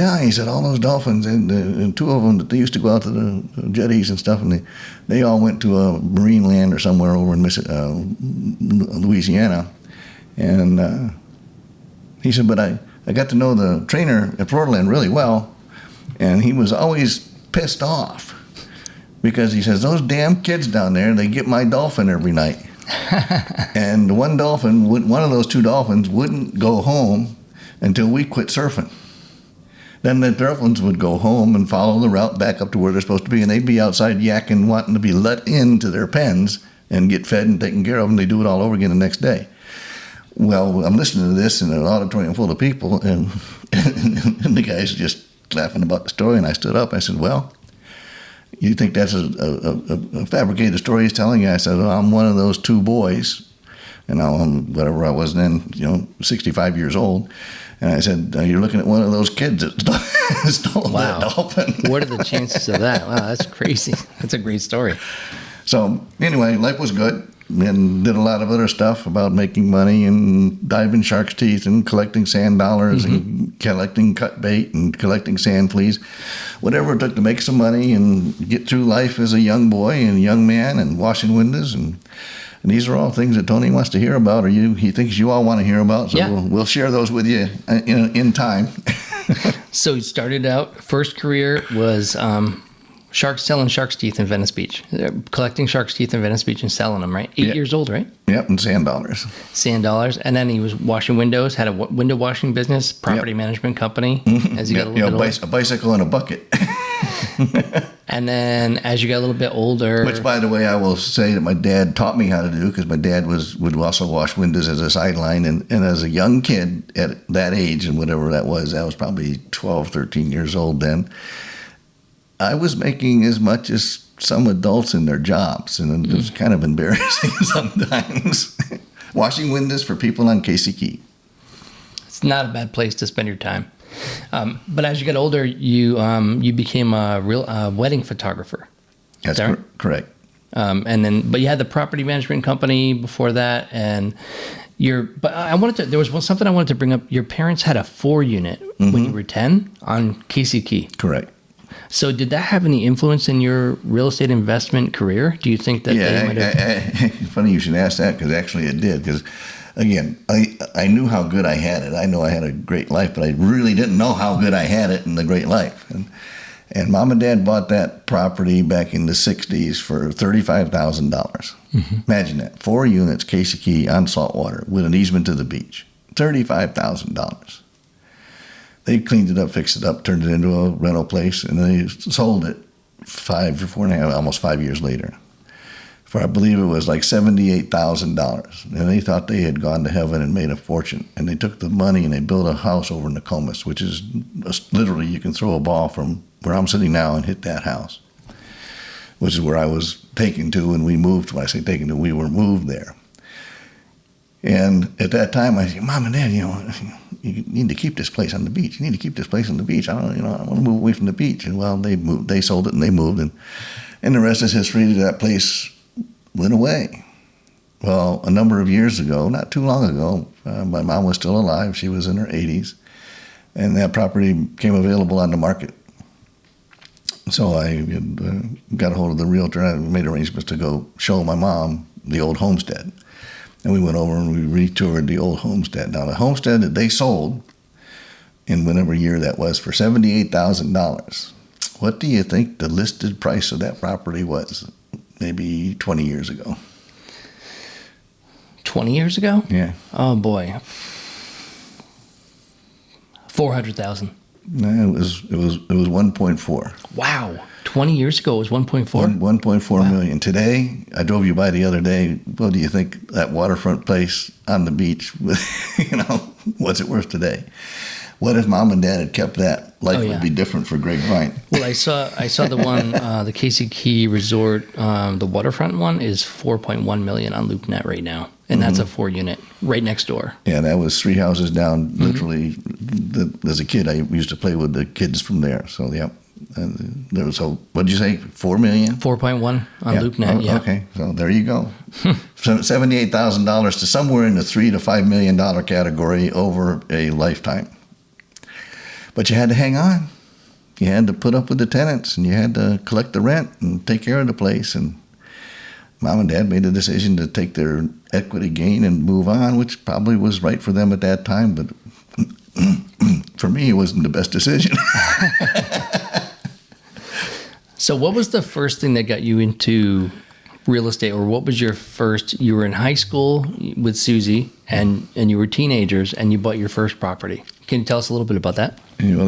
Speaker 3: all those dolphins, and 2 of them, that they used to go out to the jetties and stuff, and they all went to a marine land or somewhere over in Louisiana. And he said, but I got to know the trainer at Florida Land really well, and he was always pissed off because he says, those damn kids down there, they get my dolphin every night. And one of those 2 dolphins wouldn't go home until we quit surfing. Then the dolphins would go home and follow the route back up to where they're supposed to be, and they'd be outside yakking, wanting to be let into their pens and get fed and taken care of, and they do it all over again the next day. Well, I'm listening to this in an auditorium full of people, and the guy's just laughing about the story, and I stood up. I said, well, you think that's a fabricated story he's telling you? I said, well, I'm one of those 2 boys, and I'm whatever I was then, 65 years old. And I said, you're looking at one of those kids that stole that dolphin.
Speaker 2: What are the chances of that? Wow, that's crazy. That's a great story.
Speaker 3: So anyway, life was good, and did a lot of other stuff about making money and diving shark's teeth and collecting sand dollars and collecting cut bait and collecting sand fleas. Whatever it took to make some money and get through life as a young boy and a young man and washing windows. And these are all things that Tony wants to hear about, or he thinks you all want to hear about. So we'll share those with you in time.
Speaker 2: So you started out, first career was selling shark's teeth in Venice Beach, collecting shark's teeth in Venice Beach and selling them, right? 8 years old, right?
Speaker 3: Yep, and sand dollars.
Speaker 2: And then he was washing windows, had a window washing business, property management company. As he got a little bit older.
Speaker 3: A bicycle and a bucket.
Speaker 2: And then as you got a little bit older...
Speaker 3: Which, by the way, I will say that my dad taught me how to do, because my dad would also wash windows as a sideline. And as a young kid at that age, and whatever that was probably 12, 13 years old then, I was making as much as some adults in their jobs. And it was kind of embarrassing sometimes. Washing windows for people on Casey Key.
Speaker 2: It's not a bad place to spend your time. But as you get older, you became a real wedding photographer.
Speaker 3: That's correct.
Speaker 2: But you had the property management company before that, and there was something I wanted to bring up. Your parents had a 4-unit when you were 10 on Casey Key.
Speaker 3: Correct.
Speaker 2: So did that have any influence in your real estate investment career? Do you think that they might have...
Speaker 3: Funny you should ask that, because actually it did. Because, again, I knew how good I had it. I know I had a great life, but I really didn't know how good I had it in the great life. And Mom and Dad bought that property back in the 60s for $35,000. Imagine that. 4 units, Casey Key, on saltwater, with an easement to the beach. $35,000. They cleaned it up, fixed it up, turned it into a rental place, and they sold it 4.5, almost 5 years later, for I believe it was like $78,000. And they thought they had gone to heaven and made a fortune. And they took the money and they built a house over in Nokomis, which is literally, you can throw a ball from where I'm sitting now and hit that house, which is where I was taken to when we moved. When I say taken to, we were moved there. And at that time, I said, Mom and Dad, you need to keep this place on the beach. You need to keep this place on the beach. I want to move away from the beach. And well, they moved. They sold it and they moved. And the rest is history. That place went away. Well, a number of years ago, not too long ago, my mom was still alive. She was in her 80s. And that property came available on the market. So I got a hold of the realtor and made arrangements to go show my mom the old homestead. And we went over and we retoured the old homestead. Now, the homestead that they sold in whatever year that was for $78,000. What do you think the listed price of that property was maybe 20 years ago?
Speaker 2: 20 years ago?
Speaker 3: Yeah.
Speaker 2: Oh, boy. $400,000.
Speaker 3: No, it was 1.4.
Speaker 2: Wow. 20 years ago, it was 1.4?
Speaker 3: 1.4 million. Today, I drove you by the other day. What do you think that waterfront place on the beach, what's it worth today? What if Mom and Dad had kept that? Life would be different for Greg Bryant.
Speaker 2: Well, I saw the one, the Casey Key Resort, the waterfront one is $4.1 million on LoopNet right now. And that's a 4-unit right next door.
Speaker 3: Yeah, that was 3 houses down. Literally, as a kid, I used to play with the kids from there. So, yeah. And there was, what did you say, 4 million?
Speaker 2: 4.1 on LoopNet, yeah.
Speaker 3: Okay, so there you go. $78,000 to somewhere in the $3 to $5 million category over a lifetime. But you had to hang on. You had to put up with the tenants, and you had to collect the rent and take care of the place. And Mom and Dad made the decision to take their equity gain and move on, which probably was right for them at that time. But for me, it wasn't the best decision.
Speaker 2: So what was the first thing that got you into real estate, or what was your first, you were in high school with Susie and you were teenagers and you bought your first property. Can you tell us a little bit about that?
Speaker 3: Well,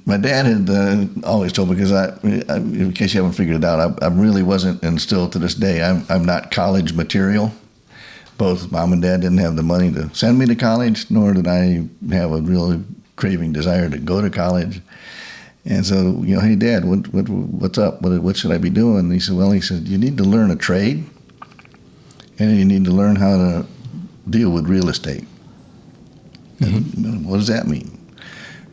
Speaker 3: my dad had always told me, because in case you haven't figured it out, I really wasn't, and still to this day, I'm not college material. Both Mom and Dad didn't have the money to send me to college, nor did I have a real craving desire to go to college. And so, hey, Dad, what's up? What should I be doing? And he said, you need to learn a trade, and you need to learn how to deal with real estate. What does that mean?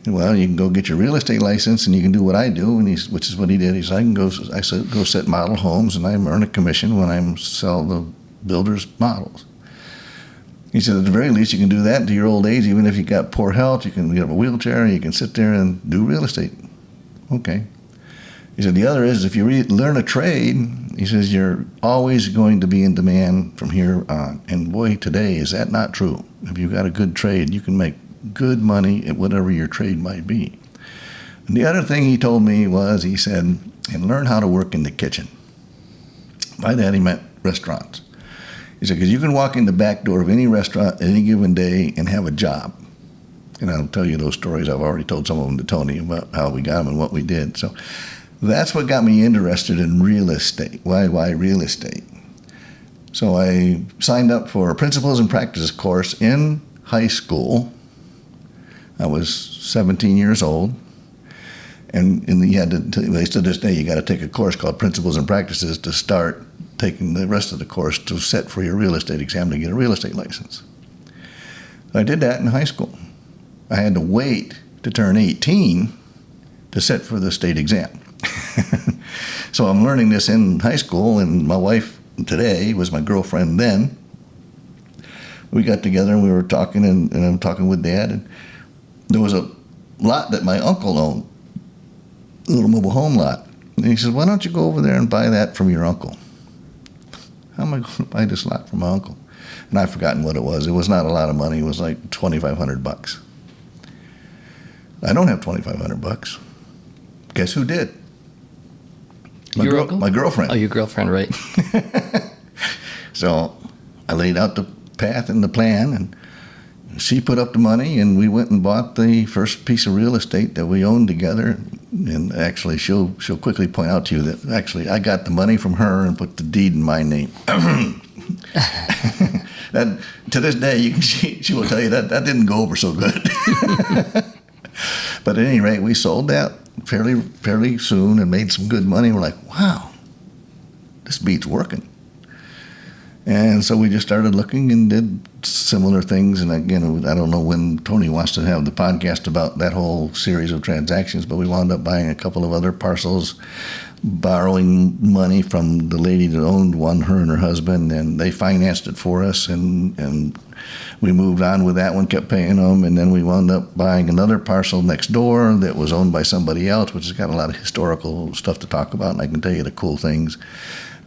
Speaker 3: Well, you can go get your real estate license, and you can do what I do, which is what he did. He said, I said, go set model homes, and I earn a commission when I sell the builders models. He said, at the very least, you can do that into your old age, even if you got poor health. You have a wheelchair, you can sit there and do real estate. Okay. He said, the other is, if you learn a trade, he says, you're always going to be in demand from here on. And boy, today, is that not true? If you've got a good trade, you can make good money at whatever your trade might be. And the other thing he told me was, he said, and learn how to work in the kitchen. By that, he meant restaurants. He said, because you can walk in the back door of any restaurant at any given day and have a job. And I'll tell you those stories. I've already told some of them to Tony about how we got them and what we did. So That's what got me interested in real estate. Why real estate? So I signed up for a Principles and Practices course in high school. I was 17 years old. And you had to this day, you got to take a course called Principles and Practices to start taking the rest of the course to set for your real estate exam to get a real estate license. I did that in high school. I had to wait to turn 18 to sit for the state exam. So I'm learning this in high school, and my wife today was my girlfriend then. We got together and we were talking, and I'm talking with Dad, and there was a lot that my uncle owned, a little mobile home lot. And he says, why don't you go over there and buy that from your uncle? How am I going to buy this lot from my uncle? And I've forgotten what it was. It was not a lot of money. It was like $2,500. I don't have $2,500. Guess who did?
Speaker 2: Your uncle?
Speaker 3: My girlfriend.
Speaker 2: Oh, your girlfriend, right.
Speaker 3: So I laid out the path and the plan, and she put up the money, and we went and bought the first piece of real estate that we owned together. And actually, she'll quickly point out to you that actually I got the money from her and put the deed in my name. That, to this day, she will tell you that didn't go over so good. But at any rate, we sold that fairly soon and made some good money. We're like, wow, this beat's working. And so we just started looking and did similar things. And again, I don't know when Tony wants to have the podcast about that whole series of transactions, but we wound up buying a couple of other parcels, borrowing money from the lady that owned one, her and her husband, and they financed it for us. And we moved on with that one, kept paying them. And then we wound up buying another parcel next door that was owned by somebody else, which has got a lot of historical stuff to talk about. And I can tell you the cool things.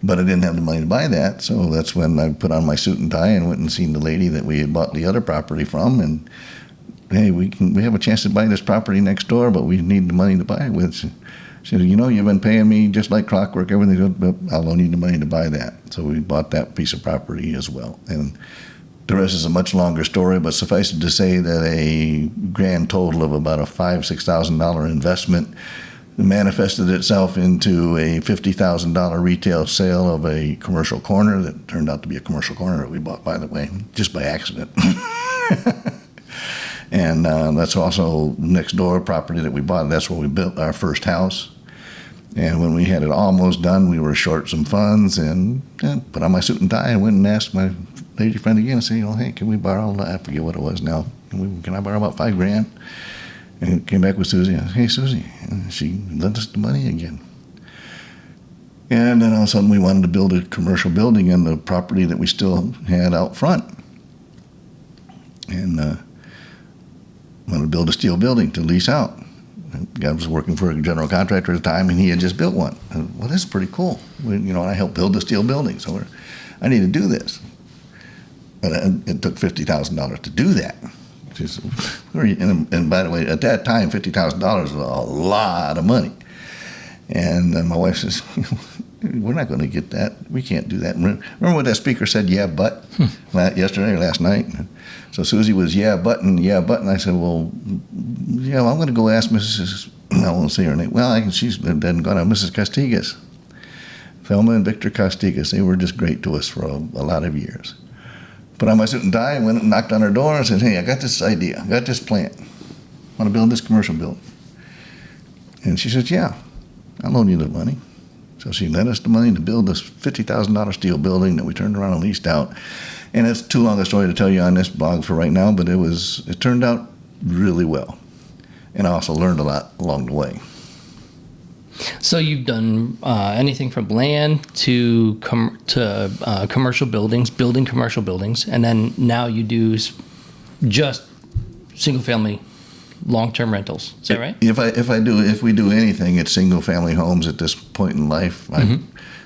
Speaker 3: But I didn't have the money to buy that, so that's when I put on my suit and tie and went and seen the lady that we had bought the other property from. And hey, we have a chance to buy this property next door, but we need the money to buy it with. She said, you've been paying me just like clockwork, everything, but I'll loan you the money to buy that. So we bought that piece of property as well. And the rest is a much longer story, but suffice it to say that a grand total of about a $5,000-$6,000 investment manifested itself into a $50,000 retail sale of a commercial corner that turned out to be a commercial corner that we bought, by the way, just by accident. And that's also next door property that we bought. That's where we built our first house. And when we had it almost done, we were short some funds, and put on my suit and tie and went and asked my lady friend again and said, hey, can we borrow, I forget what it was now, can I borrow about $5,000? And came back with Susie. Hey, Susie. And she lent us the money again. And then all of a sudden we wanted to build a commercial building in the property that we still had out front. And wanted to build a steel building to lease out. The guy was working for a general contractor at the time, and he had just built one. And, well, this is pretty cool. And I helped build the steel building, so I need to do this. But it took $50,000 to do that. And by the way, at that time, $50,000 was a lot of money. And my wife says, we're not going to get that. We can't do that. Remember what that speaker said, yeah, but, yesterday or last night? So Susie was, yeah, but. I said, well, I'm going to go ask Mrs., I won't say her name. Well, she's dead and gone. Mrs. Castigas. Thelma and Victor Castigas. They were just great to us for a lot of years. Put on my suit and tie and went and knocked on her door and said, hey, I got this idea. I got this plan. I want to build this commercial building. And she says, yeah, I'll loan you the money. So she lent us the money to build this $50,000 steel building that we turned around and leased out. And it's too long a story to tell you on this blog for right now, but it turned out really well. And I also learned a lot along the way.
Speaker 2: So you've done anything from land to commercial buildings, building commercial buildings, and then now you do just single-family long-term rentals. Is that right?
Speaker 3: If we do anything, it's single-family homes at this point in life. I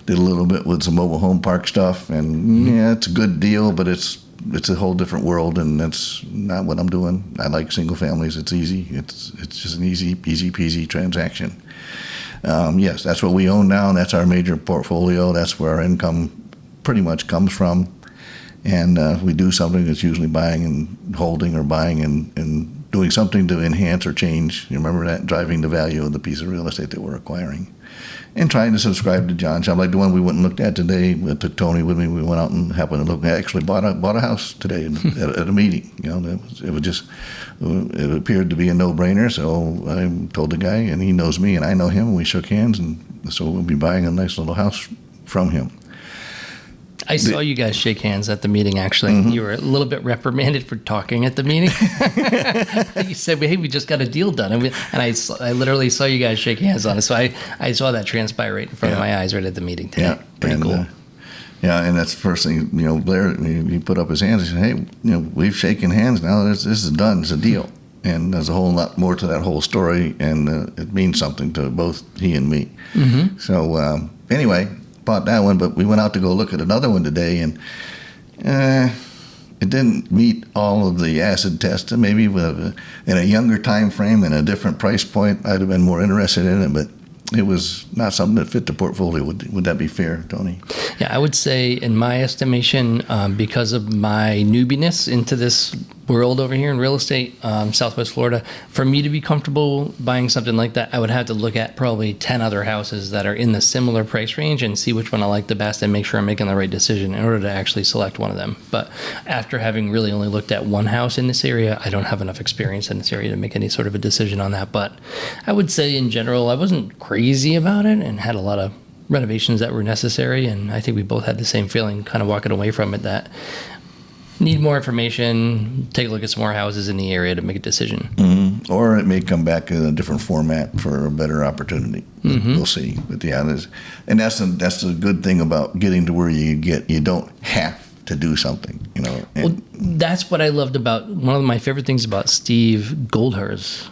Speaker 3: did a little bit with some mobile home park stuff, and yeah, it's a good deal, but it's a whole different world, and that's not what I'm doing. I like single families. It's easy. It's just an easy peasy transaction. Yes, that's what we own now, and that's our major portfolio. That's where our income pretty much comes from. And if we do something, it's usually buying and holding or buying and doing something to enhance or change. You remember that? Driving the value of the piece of real estate that we're acquiring. And trying to subscribe to John Shop, like the one we went and looked at today. I took Tony with me. We went out and happened to look. I actually bought a house today at a meeting. It appeared to be a no-brainer. So I told the guy, and he knows me, and I know him. And we shook hands, and so we'll be buying a nice little house from him.
Speaker 2: I saw you guys shake hands at the meeting, actually. Mm-hmm. You were a little bit reprimanded for talking at the meeting. You said, hey, we just got a deal done. And I literally saw you guys shake hands on it. So I saw that transpire right in front of my eyes right at the meeting today.
Speaker 3: Yeah.
Speaker 2: Pretty cool.
Speaker 3: And that's the first thing, Blair, he put up his hands and said, hey, we've shaken hands now. This is done. It's a deal. And there's a whole lot more to that whole story, and it means something to both he and me. Mm-hmm. So anyway, bought that one, but we went out to go look at another one today, and it didn't meet all of the acid tests. And maybe in a younger time frame and a different price point, I'd have been more interested in it, but it was not something that fit the portfolio. Would that be fair, Tony?
Speaker 2: Yeah, I would say, in my estimation, because of my newbiness into this world over here in real estate, Southwest Florida, for me to be comfortable buying something like that, I would have to look at probably 10 other houses that are in the similar price range and see which one I like the best and make sure I'm making the right decision in order to actually select one of them. But after having really only looked at one house in this area, I don't have enough experience in this area to make any sort of a decision on that. But I would say, in general, I wasn't crazy about it and had a lot of renovations that were necessary. And I think we both had the same feeling kind of walking away from it, that need more information, take a look at some more houses in the area to make a decision.
Speaker 3: Mm-hmm. Or it may come back in a different format for a better opportunity. Mm-hmm. We'll see. But yeah, that's the good thing about getting to where you don't have to do something,
Speaker 2: Well, that's what I loved about, one of my favorite things about Steve Goldher's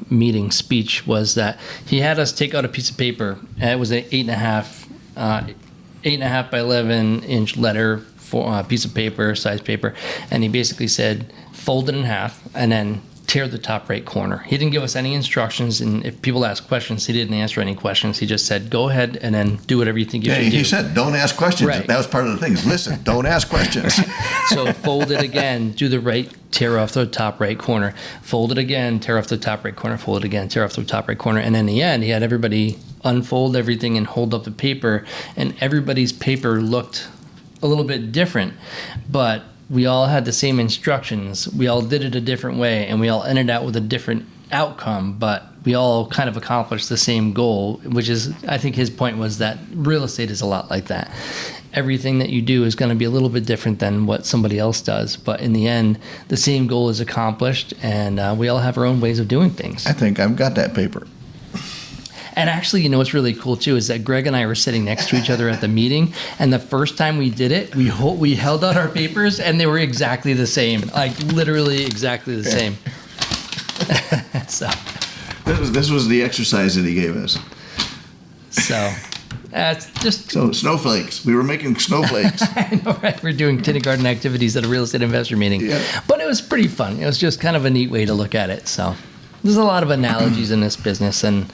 Speaker 2: meeting speech was that he had us take out a piece of paper, and it was an 8.5 by 11 inch letter for piece of paper, size paper, and he basically said, fold it in half and then tear the top right corner. He didn't give us any instructions, and if people asked questions, he didn't answer any questions. He just said, go ahead and then do whatever you think you should do.
Speaker 3: He said, don't ask questions.
Speaker 2: Right.
Speaker 3: That was part of the things. Listen, don't ask questions.
Speaker 2: So fold it again, do the right, tear off the top right corner. Fold it again, tear off the top right corner. Fold it again, tear off the top right corner. And in the end, he had everybody unfold everything and hold up the paper, and everybody's paper looked a little bit different, but we all had the same instructions. We all did it a different way, and we all ended out with a different outcome, but we all kind of accomplished the same goal, which is, I think his point was that real estate is a lot like that. Everything that you do is going to be a little bit different than what somebody else does, but in the end, the same goal is accomplished, and we all have our own ways of doing things.
Speaker 3: I think I've got that paper.
Speaker 2: And actually, what's really cool, too, is that Greg and I were sitting next to each other at the meeting, and the first time we did it, we held out our papers, and they were exactly the same, like literally exactly the same. So
Speaker 3: this was the exercise that he gave us.
Speaker 2: So it's just...
Speaker 3: So snowflakes. We were making snowflakes.
Speaker 2: I know, right? We're doing kindergarten activities at a real estate investor meeting. Yeah. But it was pretty fun. It was just kind of a neat way to look at it. So there's a lot of analogies in this business, and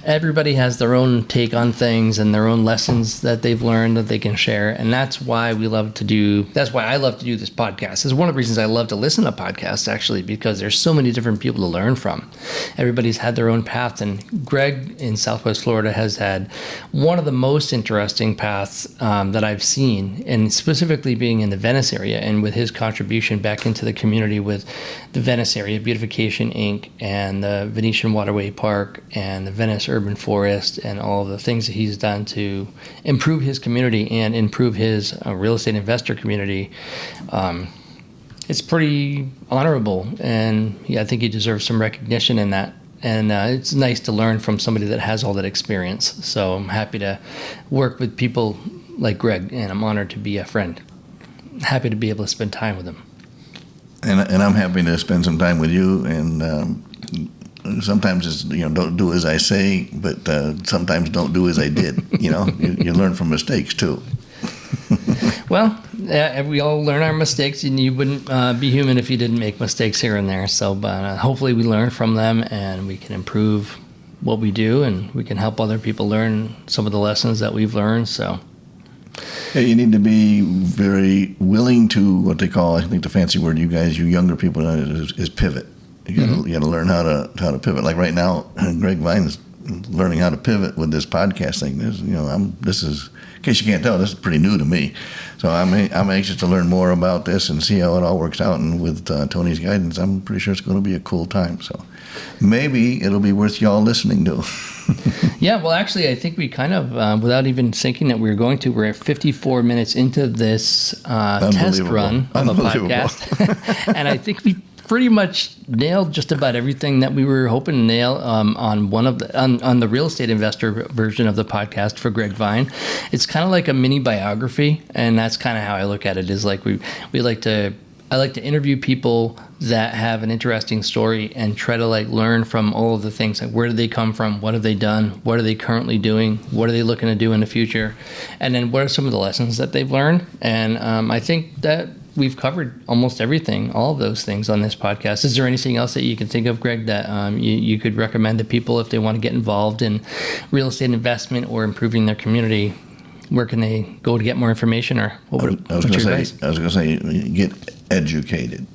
Speaker 2: everybody has their own take on things and their own lessons that they've learned that they can share. And that's why I love to do this podcast. It's one of the reasons I love to listen to podcasts, actually, because there's so many different people to learn from. Everybody's had their own path. And Greg in Southwest Florida has had one of the most interesting paths that I've seen, and specifically being in the Venice area, and with his contribution back into the community with the Venice Area Beautification Inc. and the Venetian Waterway Park and the Venice Urban Forest, and all of the things that he's done to improve his community and improve his real estate investor community. It's pretty honorable, and I think he deserves some recognition in that. And it's nice to learn from somebody that has all that experience. So I'm happy to work with people like Greg, and I'm honored to be a friend. Happy to be able to spend time with him. And
Speaker 3: I'm happy to spend some time with you, and sometimes it's, don't do as I say, but sometimes don't do as I did. You learn from mistakes too.
Speaker 2: Well, we all learn our mistakes, and you wouldn't be human if you didn't make mistakes here and there. So, but hopefully we learn from them, and we can improve what we do, and we can help other people learn some of the lessons that we've learned. So.
Speaker 3: Yeah, you need to be very willing to, what they call, I think the fancy word you younger people know is pivot. You got to learn how to pivot. Like right now, Greg Vine is learning how to pivot with this podcast thing. This is, in case you can't tell, this is pretty new to me. So I'm anxious to learn more about this and see how it all works out. And with Tony's guidance, I'm pretty sure it's going to be a cool time. So maybe it'll be worth y'all listening to.
Speaker 2: Yeah, well, actually, I think we kind of, without even thinking that we were going to, we're at 54 minutes into this test run of a podcast. And I think we pretty much nailed just about everything that we were hoping to nail on one of the on the real estate investor version of the podcast for Greg Vine. It's kind of like a mini biography, and that's kind of how I look at it. Is like I like to interview people that have an interesting story and try to like learn from all of the things, like where did they come from, what have they done, what are they currently doing, what are they looking to do in the future, and then what are some of the lessons that they've learned. And I think that we've covered almost everything, all of those things on this podcast. Is there anything else that you can think of, Greg, that you could recommend to people if they want to get involved in real estate investment or improving their community? Where can they go to get more information, or what's your advice?
Speaker 3: I was going to say, get educated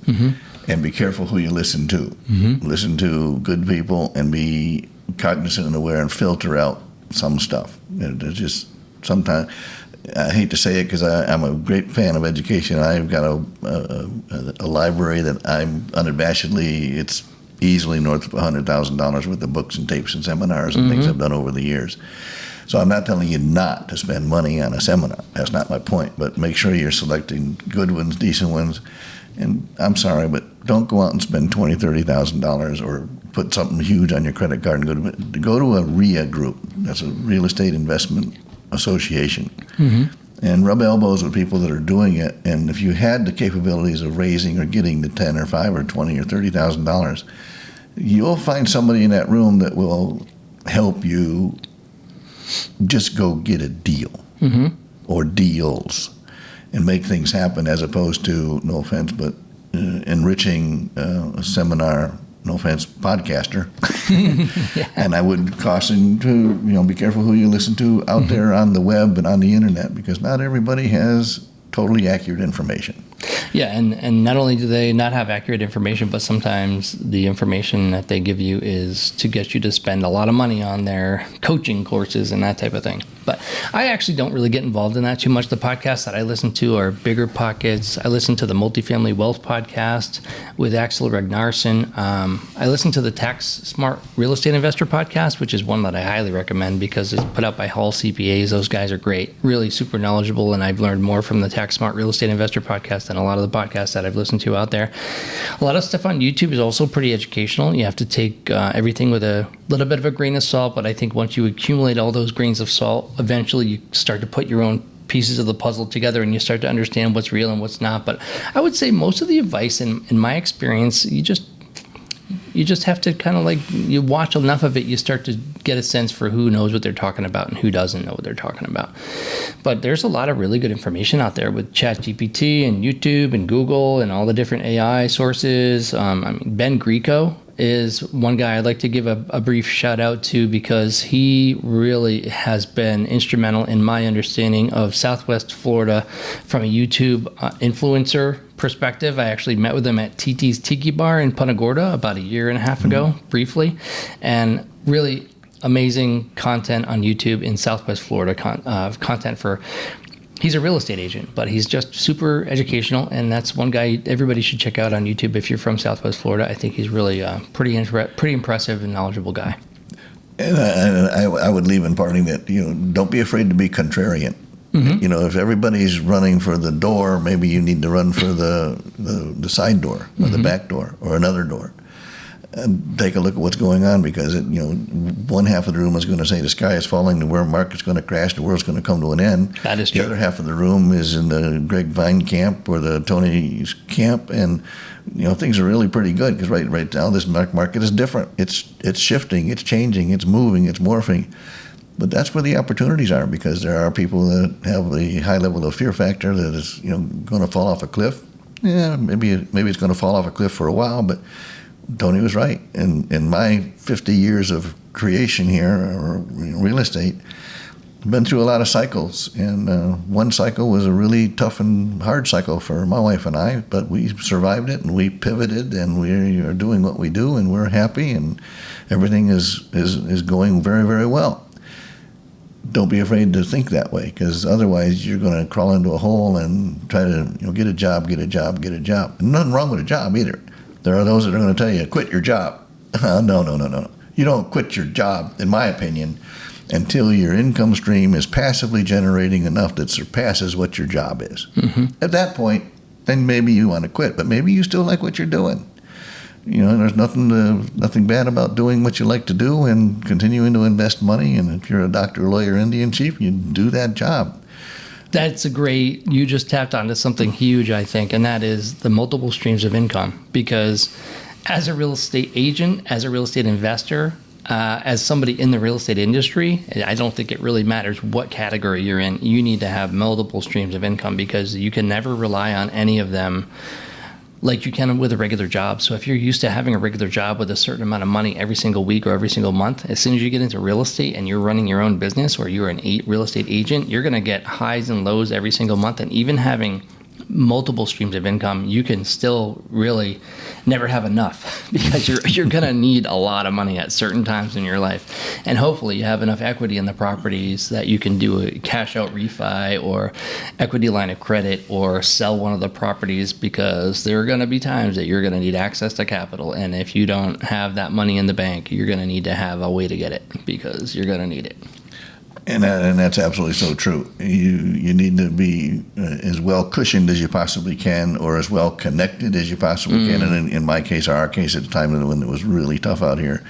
Speaker 3: and be careful who you listen to. Listen to good people and be cognizant and aware and filter out some stuff. There's just sometimes, I hate to say it because I'm a great fan of education. I've got a library that I'm unabashedly, it's easily north of $100,000 worth of books and tapes and seminars and things I've done over the years. So I'm not telling you not to spend money on a seminar. That's not my point. But make sure you're selecting good ones, decent ones. And I'm sorry, but don't go out and spend $20,000, $30,000 or put something huge on your credit card and go to a RIA group. That's a Real Estate Investment Association. And rub elbows with people that are doing it. And if you had the capabilities of raising or getting the $10 or $5 or $20 or $30,000, you'll find somebody in that room that will help you just go get a deal or deals and make things happen, as opposed to, no offense, but enriching a seminar, no offense, podcaster. And I would caution to, be careful who you listen to out there on the web and on the internet, because not everybody has totally accurate information.
Speaker 2: Yeah, and not only do they not have accurate information, but sometimes the information that they give you is to get you to spend a lot of money on their coaching courses and that type of thing. But I actually don't really get involved in that too much. The podcasts that I listen to are Bigger Pockets. I listen to the Multifamily Wealth podcast with Axel Ragnarsson. I listen to the Tax Smart Real Estate Investor podcast, which is one that I highly recommend because it's put out by Hall CPAs. Those guys are great, really super knowledgeable, and I've learned more from the Tax Smart Real Estate Investor podcast than a lot of the podcasts that I've listened to out there. A lot of stuff on YouTube is also pretty educational. You have to take everything with a little bit of a grain of salt, but I think once you accumulate all those grains of salt, eventually you start to put your own pieces of the puzzle together and you start to understand what's real and what's not. But I would say most of the advice, in my experience, you just have to kind of like, you watch enough of it, you start to get a sense for who knows what they're talking about and who doesn't know what they're talking about. But there's a lot of really good information out there with ChatGPT and YouTube and Google and all the different AI sources. Ben Greco is one guy I'd like to give a brief shout out to, because he really has been instrumental in my understanding of Southwest Florida from a YouTube influencer perspective. I actually met with him at TT's Tiki Bar in Punta Gorda about a year and a half ago, briefly, and really amazing content on YouTube in Southwest Florida, content for. He's a real estate agent, but he's just super educational, and that's one guy everybody should check out on YouTube if you're from Southwest Florida. I think he's really pretty impressive and knowledgeable guy.
Speaker 3: And I would leave in parting that, don't be afraid to be contrarian. If everybody's running for the door, maybe you need to run for the side door or the back door or another door. And take a look at what's going on, because one half of the room is going to say the sky is falling, the market's going to crash, the world's going to come to an end.
Speaker 2: That is true.
Speaker 3: The other half of the room is in the Greg Vine camp or the Tony's camp, and things are really pretty good, because right now this market is different. It's shifting, it's changing, it's moving, it's morphing. But that's where the opportunities are, because there are people that have a high level of fear factor that is going to fall off a cliff. Yeah, maybe it's going to fall off a cliff for a while, but Tony was right. In my 50 years of creation here, or real estate, been through a lot of cycles, and one cycle was a really tough and hard cycle for my wife and I, but we survived it, and we pivoted, and we are doing what we do, and we're happy, and everything is going very, very well. Don't be afraid to think that way, because otherwise you're going to crawl into a hole and try to get a job. And nothing wrong with a job either. There are those that are going to tell you, quit your job. No. You don't quit your job, in my opinion, until your income stream is passively generating enough that surpasses what your job is. Mm-hmm. At that point, then maybe you want to quit, but maybe you still like what you're doing. There's nothing bad about doing what you like to do and continuing to invest money. And if you're a doctor, lawyer, Indian chief, you do that job.
Speaker 2: You just tapped onto something huge, I think, and that is the multiple streams of income. Because as a real estate agent, as a real estate investor, as somebody in the real estate industry, I don't think it really matters what category you're in. You need to have multiple streams of income, because you can never rely on any of them like you can with a regular job. So if you're used to having a regular job with a certain amount of money every single week or every single month, as soon as you get into real estate and you're running your own business, or you're an real estate agent, you're going to get highs and lows every single month. And even having multiple streams of income, you can still really never have enough, because you're going to need a lot of money at certain times in your life. And hopefully you have enough equity in the properties that you can do a cash out refi or equity line of credit, or sell one of the properties, because there are going to be times that you're going to need access to capital. And if you don't have that money in the bank, you're going to need to have a way to get it, because you're going to need it.
Speaker 3: And that's absolutely so true. You need to be as well cushioned as you possibly can, or as well connected as you possibly can. And in my case, or our case at the time when it was really tough out here,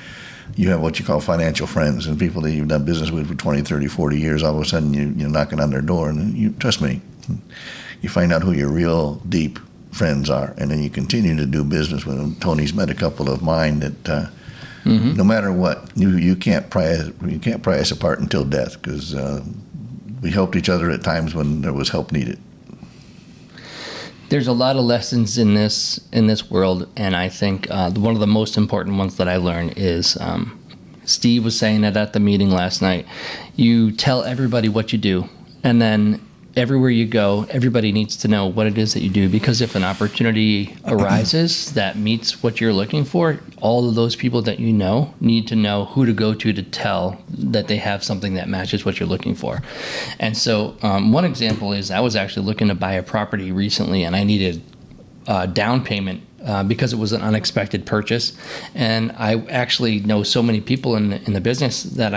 Speaker 3: you have what you call financial friends, and people that you've done business with for 20, 30, 40 years. All of a sudden you're knocking on their door, and you trust me, you find out who your real deep friends are, and then you continue to do business with them. Tony's met a couple of mine that no matter what, you can't pry us apart until death, because we helped each other at times when there was help needed.
Speaker 2: There's a lot of lessons in this world, and I think one of the most important ones that I learned is Steve was saying it at the meeting last night. You tell everybody what you do, and then everywhere you go, everybody needs to know what it is that you do, because if an opportunity arises that meets what you're looking for, all of those people that you know need to know who to go to tell that they have something that matches what you're looking for. And so one example is I was actually looking to buy a property recently, and I needed a down payment because it was an unexpected purchase. And I actually know so many people in the business that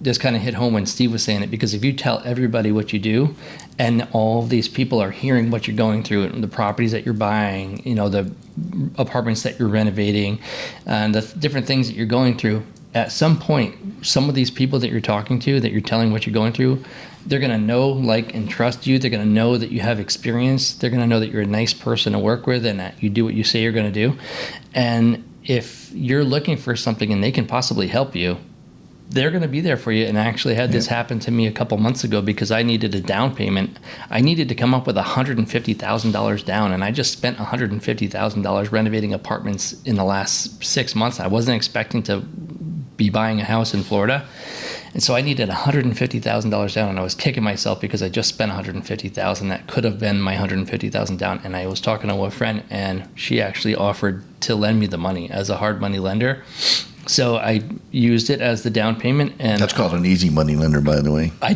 Speaker 2: this kind of hit home when Steve was saying it, because if you tell everybody what you do, and all of these people are hearing what you're going through, and the properties that you're buying, the apartments that you're renovating, and the different things that you're going through, at some point, some of these people that you're talking to, that you're telling what you're going through, they're going to know, like, and trust you. They're going to know that you have experience. They're going to know that you're a nice person to work with, and that you do what you say you're going to do. And if you're looking for something and they can possibly help you, they're going to be there for you. And I actually had this happen to me a couple months ago, because I needed a down payment. I needed to come up with $150,000 down, and I just spent $150,000 renovating apartments in the last 6 months. I wasn't expecting to be buying a house in Florida. And so I needed $150,000 down, and I was kicking myself because I just spent $150,000. That could have been my $150,000 down. And I was talking to a friend, and she actually offered to lend me the money as a hard money lender. So I used it as the down payment. And
Speaker 3: that's called an easy money lender, by the way.
Speaker 2: I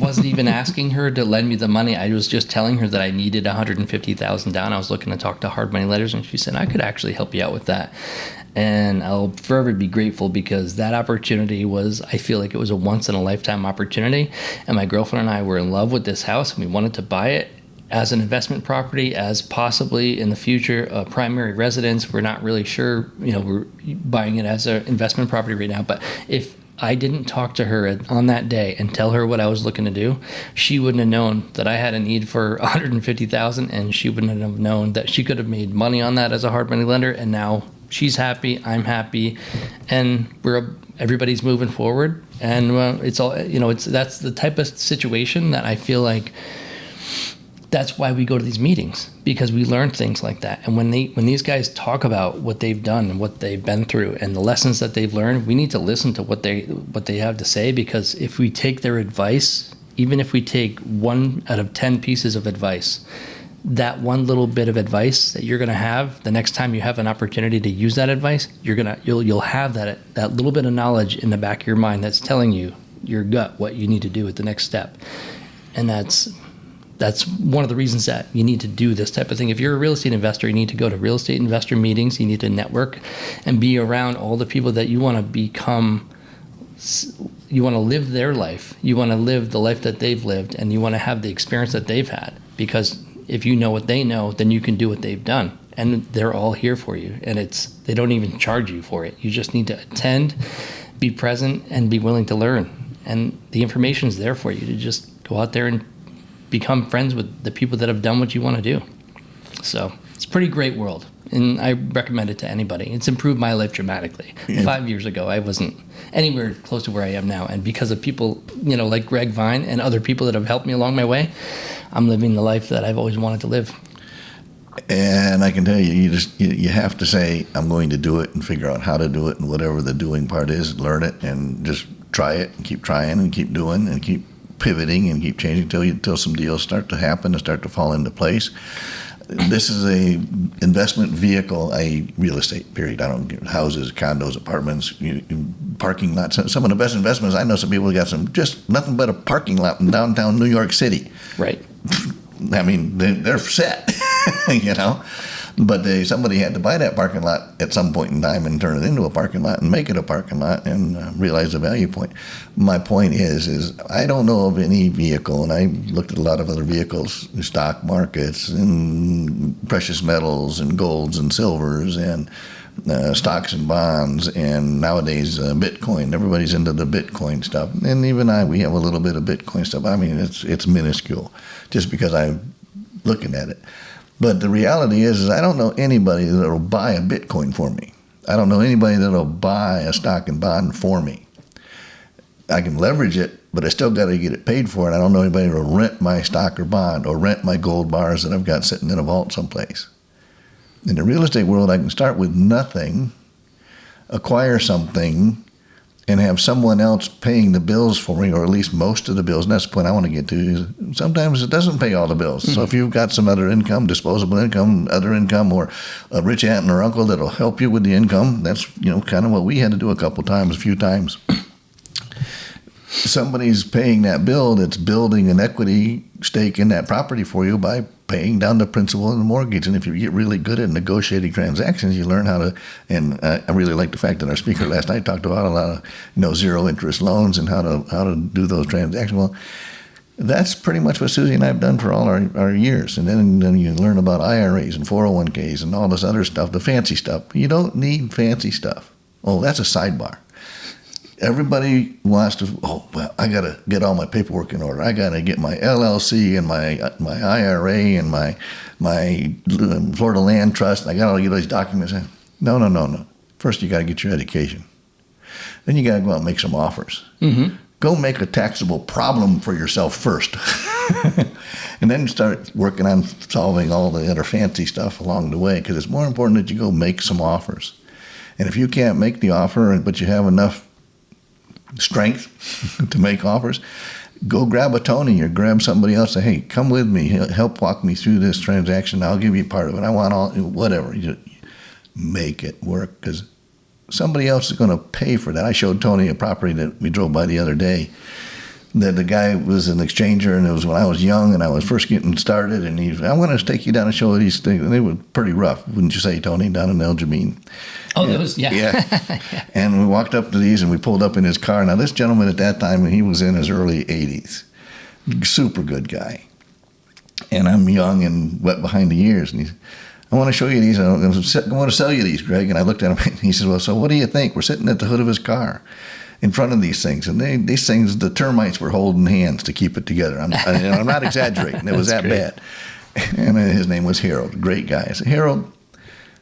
Speaker 2: wasn't even asking her to lend me the money. I was just telling her that I needed $150,000 down. I was looking to talk to hard money lenders, and she said, I could actually help you out with that. And I'll forever be grateful, because that opportunity I feel like it was a once in a lifetime opportunity. And my girlfriend and I were in love with this house, and we wanted to buy it as an investment property, as possibly in the future a primary residence. We're not really sure, we're buying it as an investment property right now. But if I didn't talk to her on that day and tell her what I was looking to do, she wouldn't have known that I had a need for $150,000, and she wouldn't have known that she could have made money on that as a hard money lender. And now she's happy, I'm happy, and everybody's moving forward. And it's all, that's the type of situation that I feel like that's why we go to these meetings, because we learn things like that. And when these guys talk about what they've done and what they've been through and the lessons that they've learned, we need to listen to what they have to say, because if we take their advice, even if we take 1 out of 10 pieces of advice, that one little bit of advice that you're going to have the next time you have an opportunity to use that advice, you'll have that little bit of knowledge in the back of your mind that's telling you, your gut, what you need to do at the next step. And that's one of the reasons that you need to do this type of thing. If you're a real estate investor, you need to go to real estate investor meetings. You need to network and be around all the people that you want to become. You want to live their life. You want to live the life that they've lived, and you want to have the experience that they've had. Because if you know what they know, then you can do what they've done. And they're all here for you. And they don't even charge you for it. You just need to attend, be present, and be willing to learn. And the information is there for you to just go out there and become friends with the people that have done what you want to do. So it's a pretty great world, and I recommend it to anybody. It's improved my life dramatically. Yeah. 5 years ago, I wasn't anywhere close to where I am now, and because of people, like Greg Vine and other people that have helped me along my way, I'm living the life that I've always wanted to live.
Speaker 3: And I can tell you, you have to say, I'm going to do it, and figure out how to do it, and whatever the doing part is, learn it, and just try it, and keep trying, and keep doing, and keep pivoting and keep changing until some deals start to happen and start to fall into place. This is a investment vehicle, a real estate, period. I don't get houses, condos, apartments, parking lots. Some of the best investments, I know some people who got just nothing but a parking lot in downtown New York City.
Speaker 2: Right.
Speaker 3: I mean, they're set, But somebody had to buy that parking lot at some point in time and turn it into a parking lot and make it a parking lot and realize the value point. My point is I don't know of any vehicle, and I looked at a lot of other vehicles, stock markets and precious metals and golds and silvers and stocks and bonds, and nowadays Bitcoin. Everybody's into the Bitcoin stuff. And even we have a little bit of Bitcoin stuff. I mean, it's minuscule just because I'm looking at it. But the reality is I don't know anybody that will buy a Bitcoin for me. I don't know anybody that will buy a stock and bond for me. I can leverage it, but I still got to get it paid for it. I don't know anybody that will rent my stock or bond or rent my gold bars that I've got sitting in a vault someplace. In the real estate world, I can start with nothing, acquire something, and have someone else paying the bills for me, or at least most of the bills. And that's the point I want to get to. Is sometimes it doesn't pay all the bills. Mm-hmm. So if you've got some other income, disposable income, other income, or a rich aunt or uncle that'll help you with the income, that's kind of what we had to do a few times. Somebody's paying that bill that's building an equity stake in that property for you by paying down the principal and the mortgage. And if you get really good at negotiating transactions, you learn how to, and I really like the fact that our speaker last night talked about a lot of zero interest loans and how to do those transactions. Well, that's pretty much what Susie and I have done for all our years. And then you learn about IRAs and 401ks and all this other stuff, the fancy stuff. You don't need fancy stuff. Oh, that's a sidebar. Everybody wants to, I got to get all my paperwork in order. I got to get my LLC and my IRA and my Florida Land Trust. I got to get all these documents in. No. First, you got to get your education. Then you got to go out and make some offers. Mm-hmm. Go make a taxable problem for yourself first. And then start working on solving all the other fancy stuff along the way, because it's more important that you go make some offers. And if you can't make the offer, but you have enough strength to make offers, go grab a Tony or grab somebody else. Say, hey, come with me, help walk me through this transaction. I'll give you part of it. I want all, whatever. You make it work, because somebody else is going to pay for that. I showed Tony a property that we drove by the other day that the guy was an exchanger, and it was when I was young and I was first getting started, and he's, I want to take you down and show you these things. And they were pretty rough, wouldn't you say, Tony, down in El Jameen?
Speaker 2: Oh, those, yeah.
Speaker 3: Yeah. And we walked up to these and we pulled up in his car. Now, this gentleman at that time, he was in his early 80s. Super good guy. And I'm young and wet behind the ears. And he's, I want to show you these. I want to sell you these, Greg. And I looked at him and he says, well, so what do you think? We're sitting at the hood of his car in front of these things. And these things, the termites were holding hands to keep it together. I'm not exaggerating. It was that bad. And his name was Harold, great guy. I said, Harold,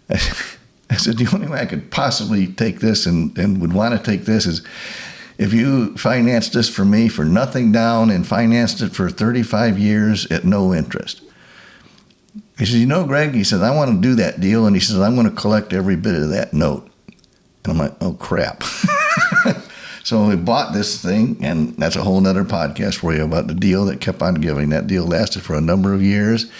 Speaker 3: I said, the only way I could possibly take this and would want to take this is if you financed this for me for nothing down and financed it for 35 years at no interest. He says, Greg, he says, I want to do that deal. And he says, I'm going to collect every bit of that note. And I'm like, oh, crap. So we bought this thing, and that's a whole nother podcast for you about the deal that kept on giving. That deal lasted for a number of years,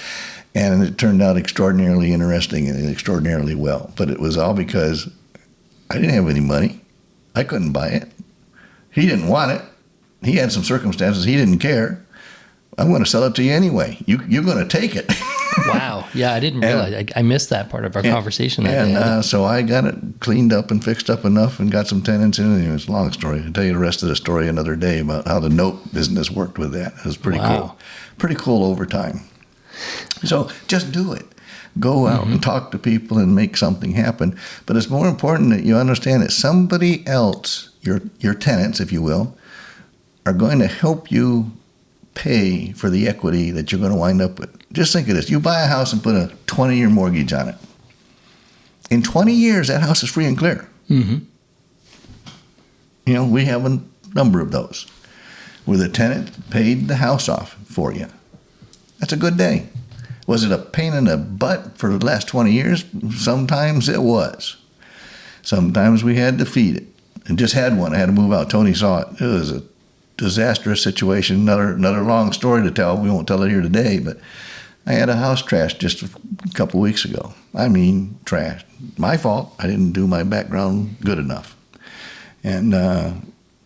Speaker 3: and it turned out extraordinarily interesting and extraordinarily well. But it was all because I didn't have any money. I couldn't buy it. He didn't want it. He had some circumstances. He didn't care. I'm going to sell it to you anyway. You're going to take it.
Speaker 2: Wow. Yeah, I didn't realize. I missed that part of our conversation.
Speaker 3: So I got it cleaned up and fixed up enough and got some tenants in it. It was a long story. I'll tell you the rest of the story another day about how the note business worked with that. It was pretty cool. Pretty cool over time. So just do it. Go out and talk to people and make something happen. But it's more important that you understand that somebody else, your tenants, if you will, are going to help you pay for the equity that you're going to wind up with. Just think of this. You buy a house and put a 20-year mortgage on it. In 20 years, that house is free and clear. Mm-hmm. We have a number of those where the tenant paid the house off for you. That's a good day. Was it a pain in the butt for the last 20 years? Sometimes it was. Sometimes we had to feed it. And just had one. I had to move out. Tony saw it. It was a disastrous situation. Another long story to tell. We won't tell it here today, but I had a house trashed just a couple weeks ago. I mean, trashed. My fault. I didn't do my background good enough. And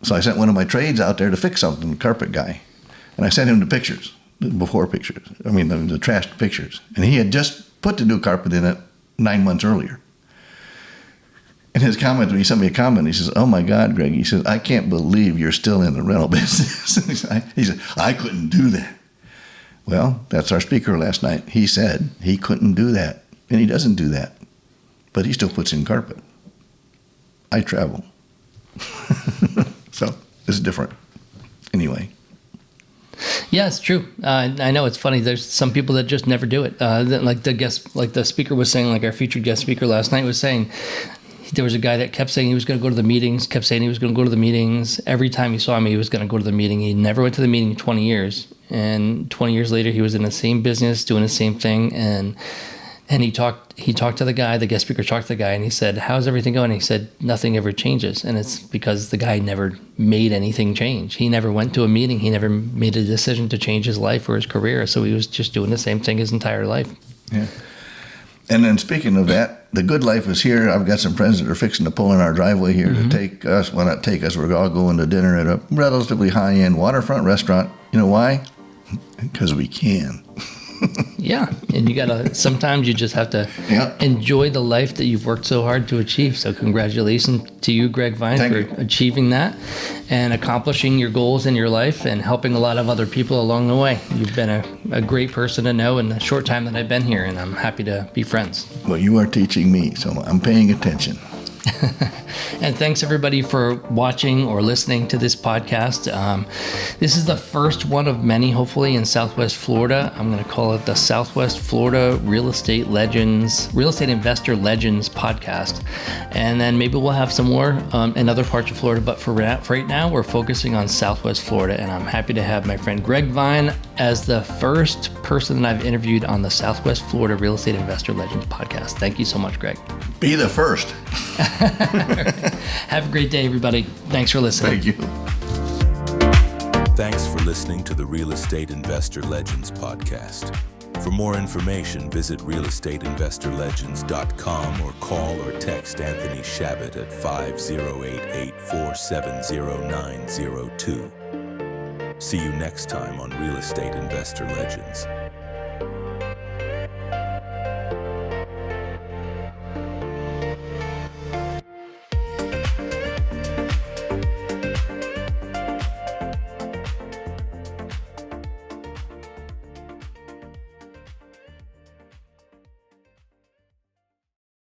Speaker 3: so I sent one of my trades out there to fix something, the carpet guy. And I sent him the pictures, the before pictures. I mean, the trashed pictures. And he had just put the new carpet in it 9 months earlier. And his comment, when he sent me a comment, he says, "Oh my God, Greg," he says, "I can't believe you're still in the rental business." He said, "I couldn't do that." Well, that's our speaker last night. He said he couldn't do that, and he doesn't do that, but he still puts in carpet. I travel. So it's different. Anyway.
Speaker 2: Yeah, it's true. I know it's funny. There's some people that just never do it. Like the speaker was saying, like our featured guest speaker last night was saying, there was a guy that kept saying he was going to go to the meetings, kept saying he was going to go to the meetings. Every time he saw me, he was going to go to the meeting. He never went to the meeting in 20 years. And 20 years later, he was in the same business, doing the same thing. And he talked to the guy, the guest speaker talked to the guy, and he said, "How's everything going?" And he said, "Nothing ever changes." And it's because the guy never made anything change. He never went to a meeting. He never made a decision to change his life or his career. So he was just doing the same thing his entire life.
Speaker 3: Yeah. And then speaking of that, the good life is here. I've got some friends that are fixing to pull in our driveway here to take us. Well, not take us. We're all going to dinner at a relatively high-end waterfront restaurant. You know why? Because we can.
Speaker 2: Yeah, and sometimes you just have to enjoy the life that you've worked so hard to achieve. So congratulations to you, Greg Vine, for achieving that and accomplishing your goals in your life and helping a lot of other people along the way. You've been a great person to know in the short time that I've been here, and I'm happy to be friends.
Speaker 3: Well, you are teaching me, so I'm paying attention.
Speaker 2: And thanks everybody for watching or listening to this podcast. This is the first one of many, hopefully, in Southwest Florida. I'm going to call it the Southwest Florida Real Estate Investor Legends podcast. And then maybe we'll have some more in other parts of Florida. But for right now, we're focusing on Southwest Florida. And I'm happy to have my friend Greg Vine as the first person that I've interviewed on the Southwest Florida Real Estate Investor Legends podcast. Thank you so much, Greg.
Speaker 3: Be the first.
Speaker 2: Have a great day, everybody. Thanks for listening.
Speaker 3: Thank you.
Speaker 1: Thanks for listening to the Real Estate Investor Legends podcast. For more information, visit realestateinvestorlegends.com or call or text Anthony Chabot at 508-847-0902. See you next time on Real Estate Investor Legends.